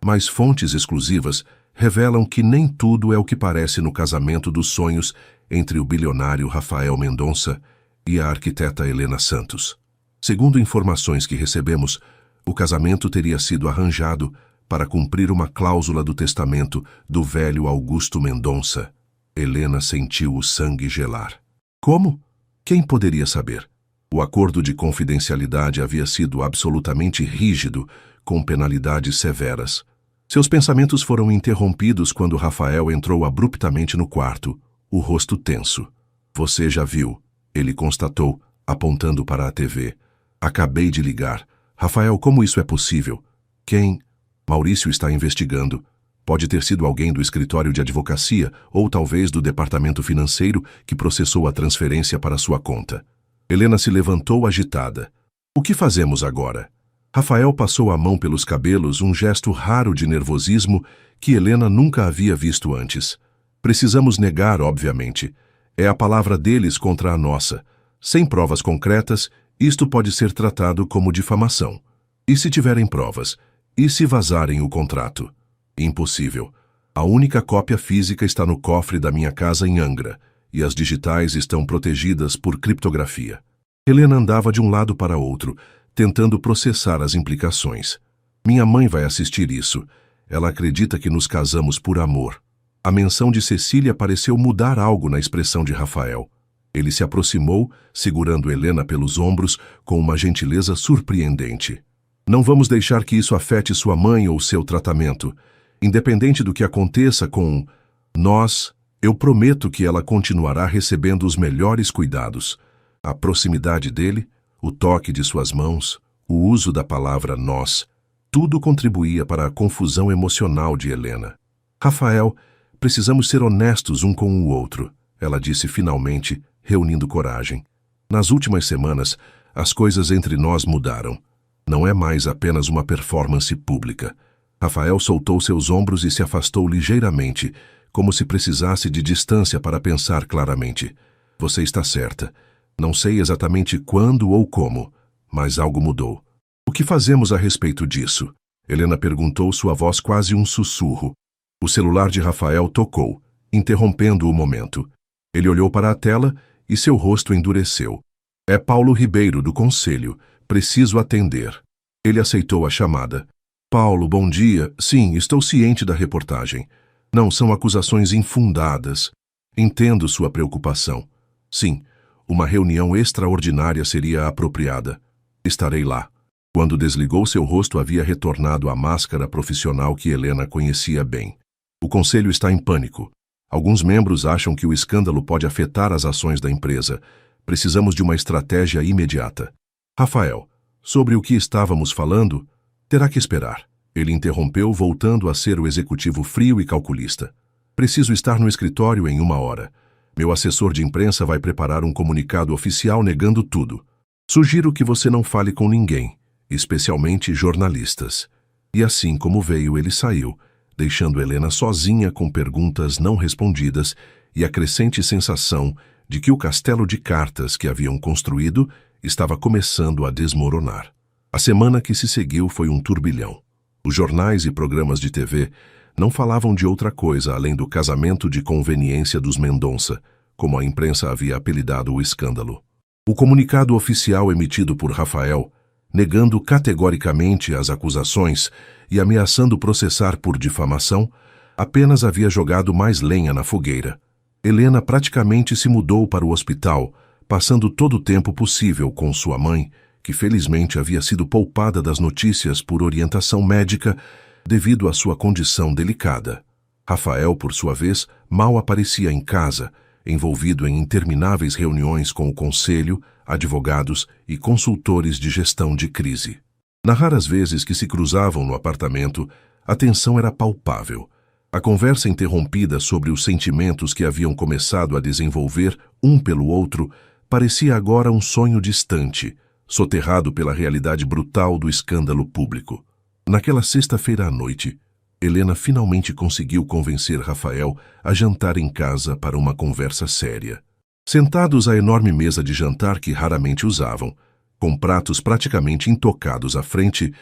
mas fontes exclusivas revelam que nem tudo é o que parece no casamento dos sonhos entre o bilionário Rafael Mendonça e a arquiteta Helena Santos. Segundo informações que recebemos, o casamento teria sido arranjado para cumprir uma cláusula do testamento do velho Augusto Mendonça. Helena sentiu o sangue gelar. Como? Quem poderia saber? O acordo de confidencialidade havia sido absolutamente rígido, com penalidades severas. Seus pensamentos foram interrompidos quando Rafael entrou abruptamente no quarto, o rosto tenso. Você já viu, ele constatou, apontando para a TV. Acabei de ligar. Rafael, como isso é possível? Quem? Maurício está investigando. Pode ter sido alguém do escritório de advocacia ou talvez do departamento financeiro que processou a transferência para sua conta. Helena se levantou agitada. O que fazemos agora? Rafael passou a mão pelos cabelos, um gesto raro de nervosismo que Helena nunca havia visto antes. Precisamos negar, obviamente. É a palavra deles contra a nossa. Sem provas concretas, isto pode ser tratado como difamação. E se tiverem provas? E se vazarem o contrato? Impossível. A única cópia física está no cofre da minha casa em Angra, e as digitais estão protegidas por criptografia. Helena andava de um lado para outro, tentando processar as implicações. Minha mãe vai assistir isso. Ela acredita que nos casamos por amor. A menção de Cecília pareceu mudar algo na expressão de Rafael. Ele se aproximou, segurando Helena pelos ombros com uma gentileza surpreendente. Não vamos deixar que isso afete sua mãe ou seu tratamento. Independente do que aconteça com nós, eu prometo que ela continuará recebendo os melhores cuidados. A proximidade dele, o toque de suas mãos, o uso da palavra nós, tudo contribuía para a confusão emocional de Helena. Rafael, precisamos ser honestos um com o outro, ela disse finalmente, reunindo coragem. Nas últimas semanas, as coisas entre nós mudaram. Não é mais apenas uma performance pública. Rafael soltou seus ombros e se afastou ligeiramente, como se precisasse de distância para pensar claramente. Você está certa. Não sei exatamente quando ou como, mas algo mudou. O que fazemos a respeito disso? Helena perguntou, sua voz quase um sussurro. O celular de Rafael tocou, interrompendo o momento. Ele olhou para a tela e seu rosto endureceu. É Paulo Ribeiro, do Conselho. Preciso atender. Ele aceitou a chamada. Paulo, bom dia. Sim, estou ciente da reportagem. Não são acusações infundadas. Entendo sua preocupação. Sim, uma reunião extraordinária seria apropriada. Estarei lá. Quando desligou, seu rosto havia retornado à máscara profissional que Helena conhecia bem. O conselho está em pânico. Alguns membros acham que o escândalo pode afetar as ações da empresa. Precisamos de uma estratégia imediata. Rafael, sobre o que estávamos falando, terá que esperar. Ele interrompeu, voltando a ser o executivo frio e calculista. Preciso estar no escritório em 1 hora. Meu assessor de imprensa vai preparar um comunicado oficial negando tudo. Sugiro que você não fale com ninguém, especialmente jornalistas. E assim como veio, ele saiu, deixando Helena sozinha com perguntas não respondidas e a crescente sensação de que o castelo de cartas que haviam construído estava começando a desmoronar. A semana que se seguiu foi um turbilhão. Os jornais e programas de TV não falavam de outra coisa além do casamento de conveniência dos Mendonça, como a imprensa havia apelidado o escândalo. O comunicado oficial emitido por Rafael, negando categoricamente as acusações e ameaçando processar por difamação, apenas havia jogado mais lenha na fogueira. Helena praticamente se mudou para o hospital, passando todo o tempo possível com sua mãe, que felizmente havia sido poupada das notícias por orientação médica devido à sua condição delicada. Rafael, por sua vez, mal aparecia em casa, envolvido em intermináveis reuniões com o conselho, advogados e consultores de gestão de crise. Nas raras vezes que se cruzavam no apartamento, a tensão era palpável. A conversa interrompida sobre os sentimentos que haviam começado a desenvolver um pelo outro parecia agora um sonho distante, soterrado pela realidade brutal do escândalo público. Naquela sexta-feira à noite, Helena finalmente conseguiu convencer Rafael a jantar em casa para uma conversa séria. Sentados à enorme mesa de jantar que raramente usavam, com pratos praticamente intocados à frente,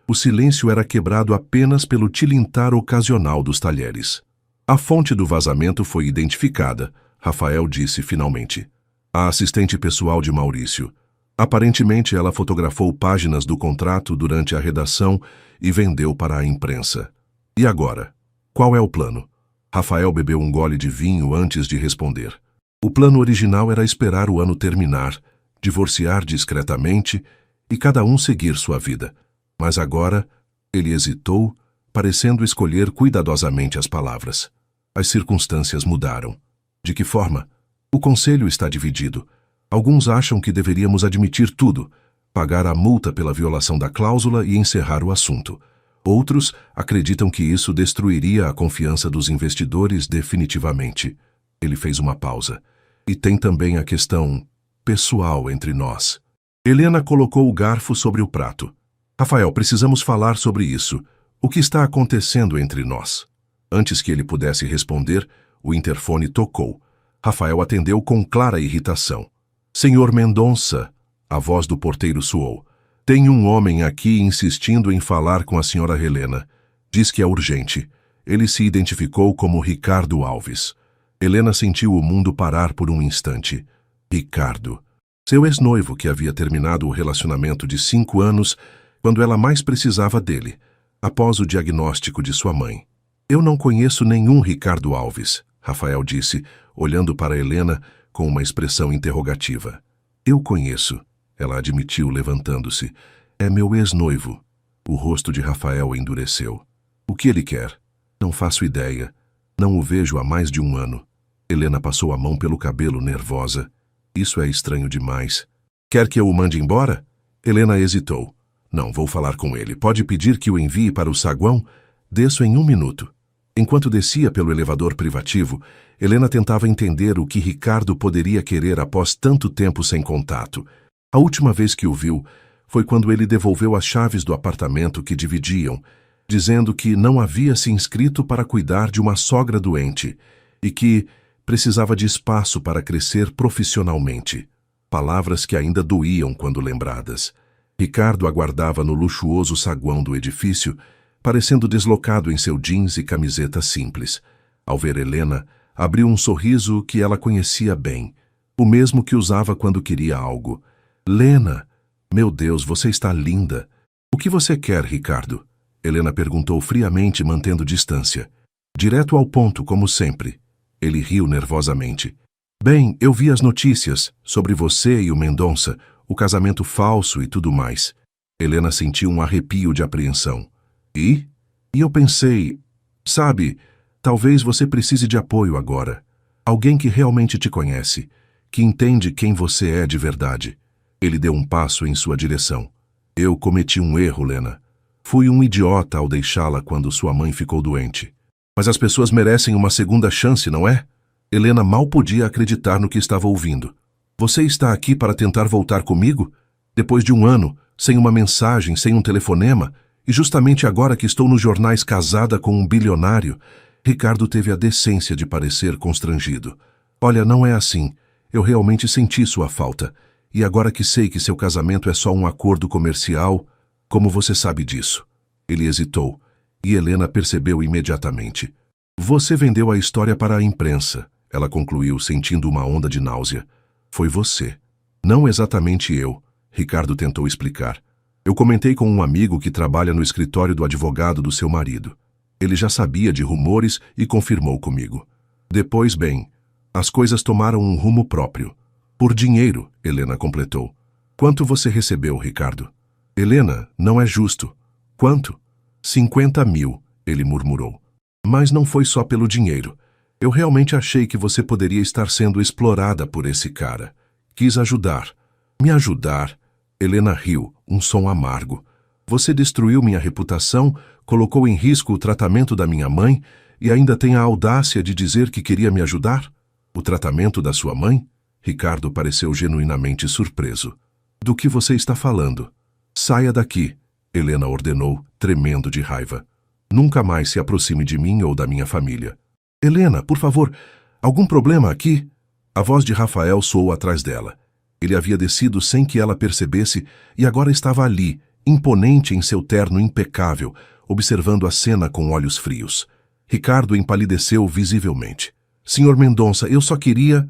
o silêncio era quebrado apenas pelo tilintar ocasional dos talheres. A fonte do vazamento foi identificada, Rafael disse finalmente. A assistente pessoal de Maurício. Aparentemente, ela fotografou páginas do contrato durante a redação e vendeu para a imprensa. E agora? Qual é o plano? Rafael bebeu um gole de vinho antes de responder. O plano original era esperar o ano terminar, divorciar discretamente e cada um seguir sua vida. Mas agora, ele hesitou, parecendo escolher cuidadosamente as palavras. As circunstâncias mudaram. De que forma? O conselho está dividido. Alguns acham que deveríamos admitir tudo, pagar a multa pela violação da cláusula e encerrar o assunto. Outros acreditam que isso destruiria a confiança dos investidores definitivamente. Ele fez uma pausa. E tem também a questão pessoal entre nós. Helena colocou o garfo sobre o prato. Rafael, precisamos falar sobre isso. O que está acontecendo entre nós? Antes que ele pudesse responder, o interfone tocou. Rafael atendeu com clara irritação. Senhor Mendonça, a voz do porteiro soou. Tem um homem aqui insistindo em falar com a senhora Helena. Diz que é urgente. Ele se identificou como Ricardo Alves. Helena sentiu o mundo parar por um instante. Ricardo. Seu ex-noivo que havia terminado o relacionamento de 5 anos quando ela mais precisava dele, após o diagnóstico de sua mãe. Eu não conheço nenhum Ricardo Alves, Rafael disse, olhando para Helena com uma expressão interrogativa. Eu conheço, ela admitiu, levantando-se. É meu ex-noivo. O rosto de Rafael endureceu. O que ele quer? Não faço ideia. Não o vejo há mais de 1 ano. Helena passou a mão pelo cabelo, nervosa. Isso é estranho demais. Quer que eu o mande embora? Helena hesitou. Não, vou falar com ele. Pode pedir que o envie para o saguão? Desço em 1 minuto. Enquanto descia pelo elevador privativo, Helena tentava entender o que Ricardo poderia querer após tanto tempo sem contato. A última vez que o viu foi quando ele devolveu as chaves do apartamento que dividiam, dizendo que não havia se inscrito para cuidar de uma sogra doente e que precisava de espaço para crescer profissionalmente. Palavras que ainda doíam quando lembradas. Ricardo aguardava no luxuoso saguão do edifício, parecendo deslocado em seu jeans e camiseta simples. Ao ver Helena, abriu um sorriso que ela conhecia bem, o mesmo que usava quando queria algo. Lena, meu Deus, você está linda. O que você quer, Ricardo? Helena perguntou friamente, mantendo distância. Direto ao ponto, como sempre. Ele riu nervosamente. Bem, eu vi as notícias sobre você e o Mendonça, o casamento falso e tudo mais. Helena sentiu um arrepio de apreensão. E eu pensei, sabe, talvez você precise de apoio agora. Alguém que realmente te conhece, que entende quem você é de verdade. Ele deu um passo em sua direção. Eu cometi um erro, Lena. Fui um idiota ao deixá-la quando sua mãe ficou doente. Mas as pessoas merecem uma segunda chance, não é? Helena mal podia acreditar no que estava ouvindo. Você está aqui para tentar voltar comigo? Depois de 1 ano, sem uma mensagem, sem um telefonema, e justamente agora que estou nos jornais casada com um bilionário, Ricardo teve a decência de parecer constrangido. Olha, não é assim. Eu realmente senti sua falta. E agora que sei que seu casamento é só um acordo comercial, como você sabe disso? Ele hesitou, e Helena percebeu imediatamente. Você vendeu a história para a imprensa, ela concluiu, sentindo uma onda de náusea. Foi você. Não exatamente eu, Ricardo tentou explicar. Eu comentei com um amigo que trabalha no escritório do advogado do seu marido. Ele já sabia de rumores e confirmou comigo. Depois, bem, as coisas tomaram um rumo próprio. Por dinheiro, Helena completou. Quanto você recebeu, Ricardo? Helena, não é justo. Quanto? 50 mil, ele murmurou. Mas não foi só pelo dinheiro. Eu realmente achei que você poderia estar sendo explorada por esse cara. Quis ajudar. Me ajudar? Helena riu, um som amargo. Você destruiu minha reputação, colocou em risco o tratamento da minha mãe e ainda tem a audácia de dizer que queria me ajudar? O tratamento da sua mãe? Ricardo pareceu genuinamente surpreso. Do que você está falando? Saia daqui, Helena ordenou, tremendo de raiva. Nunca mais se aproxime de mim ou da minha família. Helena, por favor, algum problema aqui? A voz de Rafael soou atrás dela. Ele havia descido sem que ela percebesse e agora estava ali, imponente em seu terno impecável, observando a cena com olhos frios. Ricardo empalideceu visivelmente. Senhor Mendonça, eu só queria...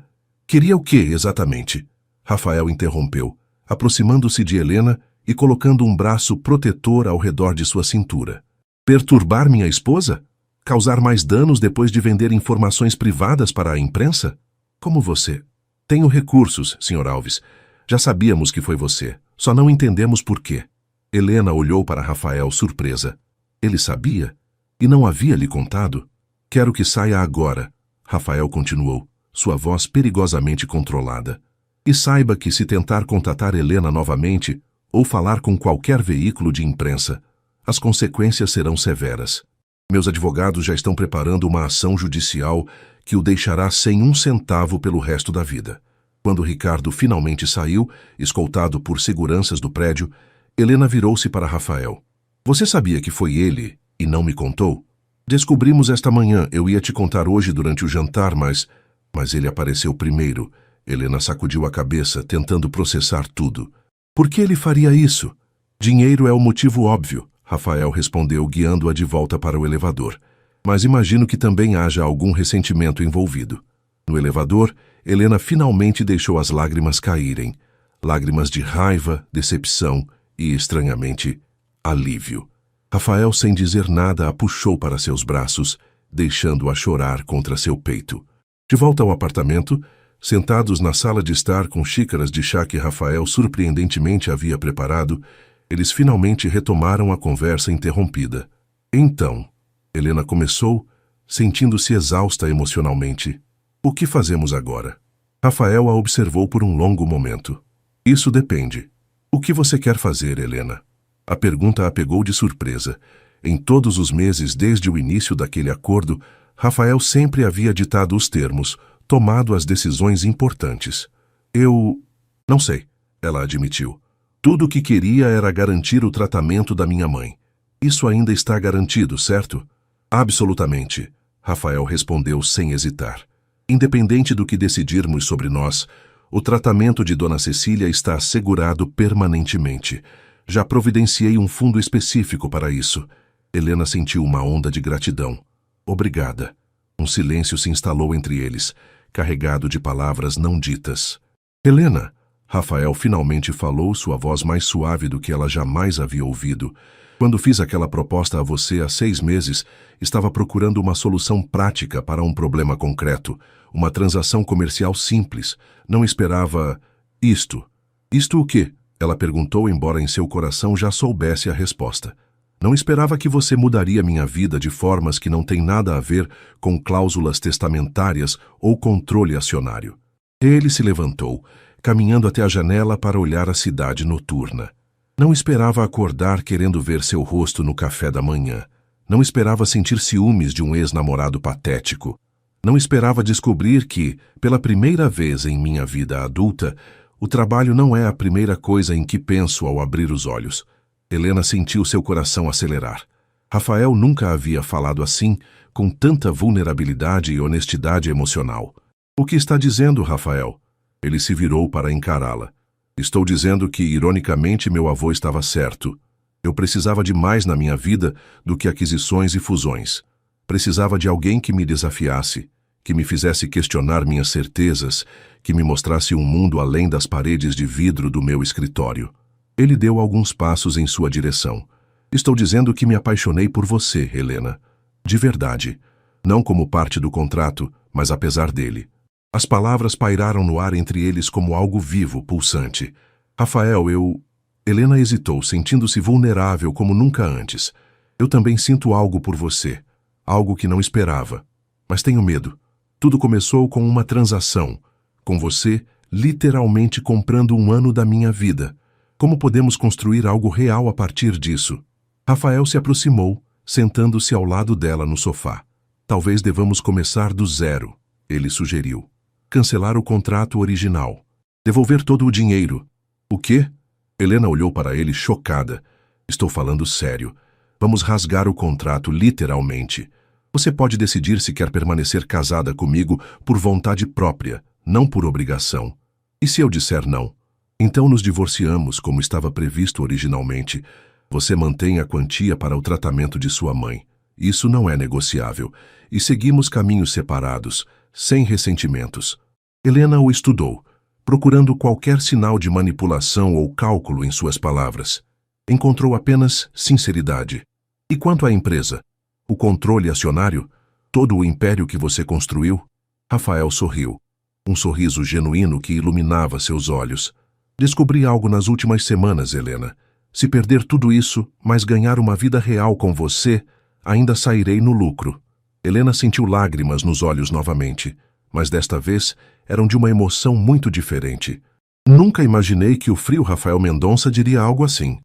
Queria o quê, exatamente? Rafael interrompeu, aproximando-se de Helena e colocando um braço protetor ao redor de sua cintura. Perturbar minha esposa? Causar mais danos depois de vender informações privadas para a imprensa? Como você? Tenho recursos, Sr. Alves. Já sabíamos que foi você. Só não entendemos por quê. Helena olhou para Rafael surpresa. Ele sabia? E não havia lhe contado? Quero que saia agora, Rafael continuou, sua voz perigosamente controlada. E saiba que se tentar contatar Helena novamente, ou falar com qualquer veículo de imprensa, as consequências serão severas. Meus advogados já estão preparando uma ação judicial que o deixará sem um centavo pelo resto da vida. Quando Ricardo finalmente saiu, escoltado por seguranças do prédio, Helena virou-se para Rafael. Você sabia que foi ele e não me contou? Descobrimos esta manhã, eu ia te contar hoje durante o jantar, mas ele apareceu primeiro. Helena sacudiu a cabeça, tentando processar tudo. Por que ele faria isso? Dinheiro é o motivo óbvio, Rafael respondeu, guiando-a de volta para o elevador. Mas imagino que também haja algum ressentimento envolvido. No elevador, Helena finalmente deixou as lágrimas caírem. Lágrimas de raiva, decepção e, estranhamente, alívio. Rafael, sem dizer nada, a puxou para seus braços, deixando-a chorar contra seu peito. De volta ao apartamento, sentados na sala de estar com xícaras de chá que Rafael surpreendentemente havia preparado, eles finalmente retomaram a conversa interrompida. Então, Helena começou, sentindo-se exausta emocionalmente. O que fazemos agora? Rafael a observou por um longo momento. Isso depende. O que você quer fazer, Helena? A pergunta a pegou de surpresa. Em todos os meses desde o início daquele acordo, Rafael sempre havia ditado os termos, tomado as decisões importantes. Eu não sei, ela admitiu. Tudo o que queria era garantir o tratamento da minha mãe. Isso ainda está garantido, certo? Absolutamente, Rafael respondeu sem hesitar. Independente do que decidirmos sobre nós, o tratamento de Dona Cecília está assegurado permanentemente. Já providenciei um fundo específico para isso. Helena sentiu uma onda de gratidão. Obrigada. Um silêncio se instalou entre eles, carregado de palavras não ditas. Helena, Rafael finalmente falou, sua voz mais suave do que ela jamais havia ouvido. Quando fiz aquela proposta a você há 6 meses, estava procurando uma solução prática para um problema concreto, uma transação comercial simples. Não esperava isto. Isto o quê? Ela perguntou, embora em seu coração já soubesse a resposta. Não esperava que você mudaria minha vida de formas que não têm nada a ver com cláusulas testamentárias ou controle acionário. Ele se levantou, caminhando até a janela para olhar a cidade noturna. Não esperava acordar querendo ver seu rosto no café da manhã. Não esperava sentir ciúmes de um ex-namorado patético. Não esperava descobrir que, pela primeira vez em minha vida adulta, o trabalho não é a primeira coisa em que penso ao abrir os olhos. Helena sentiu seu coração acelerar. Rafael nunca havia falado assim, com tanta vulnerabilidade e honestidade emocional. O que está dizendo, Rafael? Ele se virou para encará-la. Estou dizendo que, ironicamente, meu avô estava certo. Eu precisava de mais na minha vida do que aquisições e fusões. Precisava de alguém que me desafiasse, que me fizesse questionar minhas certezas, que me mostrasse um mundo além das paredes de vidro do meu escritório. Ele deu alguns passos em sua direção. Estou dizendo que me apaixonei por você, Helena. De verdade. Não como parte do contrato, mas apesar dele. As palavras pairaram no ar entre eles como algo vivo, pulsante. Rafael, eu... Helena hesitou, sentindo-se vulnerável como nunca antes. Eu também sinto algo por você. Algo que não esperava. Mas tenho medo. Tudo começou com uma transação. Com você, literalmente comprando um ano da minha vida. Como podemos construir algo real a partir disso? Rafael se aproximou, sentando-se ao lado dela no sofá. Talvez devamos começar do zero, ele sugeriu. Cancelar o contrato original. Devolver todo o dinheiro. O quê? Helena olhou para ele chocada. Estou falando sério. Vamos rasgar o contrato literalmente. Você pode decidir se quer permanecer casada comigo por vontade própria, não por obrigação. E se eu disser não? Então nos divorciamos como estava previsto originalmente. Você mantém a quantia para o tratamento de sua mãe. Isso não é negociável. E seguimos caminhos separados, sem ressentimentos. Helena o estudou. procurando qualquer sinal de manipulação ou cálculo em suas palavras. Encontrou apenas sinceridade. E quanto à empresa? O controle acionário? Todo o império que você construiu? Rafael sorriu. Um sorriso genuíno que iluminava seus olhos. Descobri algo nas últimas semanas, Helena. Se perder tudo isso, mas ganhar uma vida real com você, ainda sairei no lucro. Helena sentiu lágrimas nos olhos novamente, mas desta vez eram de uma emoção muito diferente. Nunca imaginei que o frio Rafael Mendonça diria algo assim.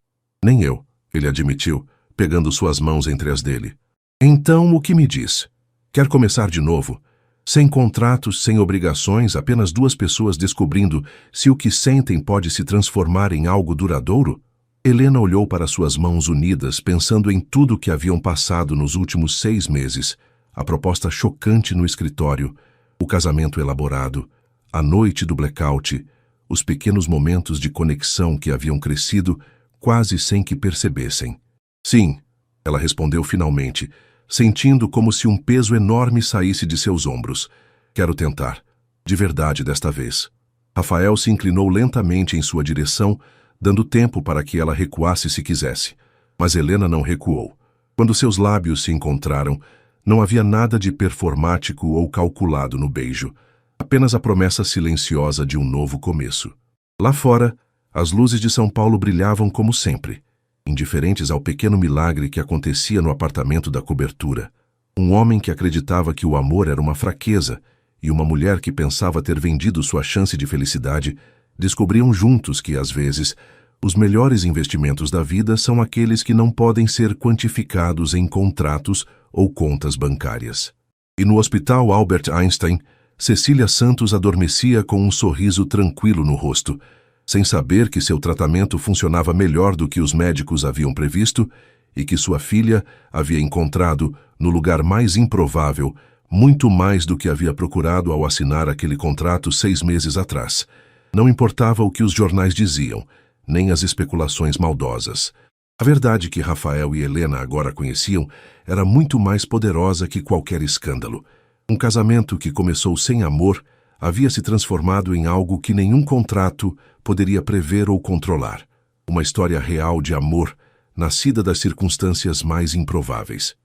Nem eu, ele admitiu, pegando suas mãos entre as dele. Então, o que me diz? Quer começar de novo? Sem contratos, sem obrigações, apenas duas pessoas descobrindo se o que sentem pode se transformar em algo duradouro? Helena olhou para suas mãos unidas, pensando em tudo que haviam passado nos últimos 6 meses. A proposta chocante no escritório, o casamento elaborado, a noite do blackout, os pequenos momentos de conexão que haviam crescido quase sem que percebessem. Sim, ela respondeu finalmente, sentindo como se um peso enorme saísse de seus ombros. Quero tentar, de verdade desta vez. Rafael se inclinou lentamente em sua direção, dando tempo para que ela recuasse se quisesse. Mas Helena não recuou. Quando seus lábios se encontraram, não havia nada de performático ou calculado no beijo, apenas a promessa silenciosa de um novo começo. Lá fora, as luzes de São Paulo brilhavam como sempre, indiferentes ao pequeno milagre que acontecia no apartamento da cobertura. Um homem que acreditava que o amor era uma fraqueza e uma mulher que pensava ter vendido sua chance de felicidade descobriam juntos que, às vezes, os melhores investimentos da vida são aqueles que não podem ser quantificados em contratos ou contas bancárias. E no Hospital Albert Einstein, Cecília Santos adormecia com um sorriso tranquilo no rosto, sem saber que seu tratamento funcionava melhor do que os médicos haviam previsto e que sua filha havia encontrado, no lugar mais improvável, muito mais do que havia procurado ao assinar aquele contrato 6 meses atrás. Não importava o que os jornais diziam, nem as especulações maldosas. A verdade que Rafael e Helena agora conheciam era muito mais poderosa que qualquer escândalo. Um casamento que começou sem amor havia se transformado em algo que nenhum contrato poderia prever ou controlar. Uma história real de amor, nascida das circunstâncias mais improváveis.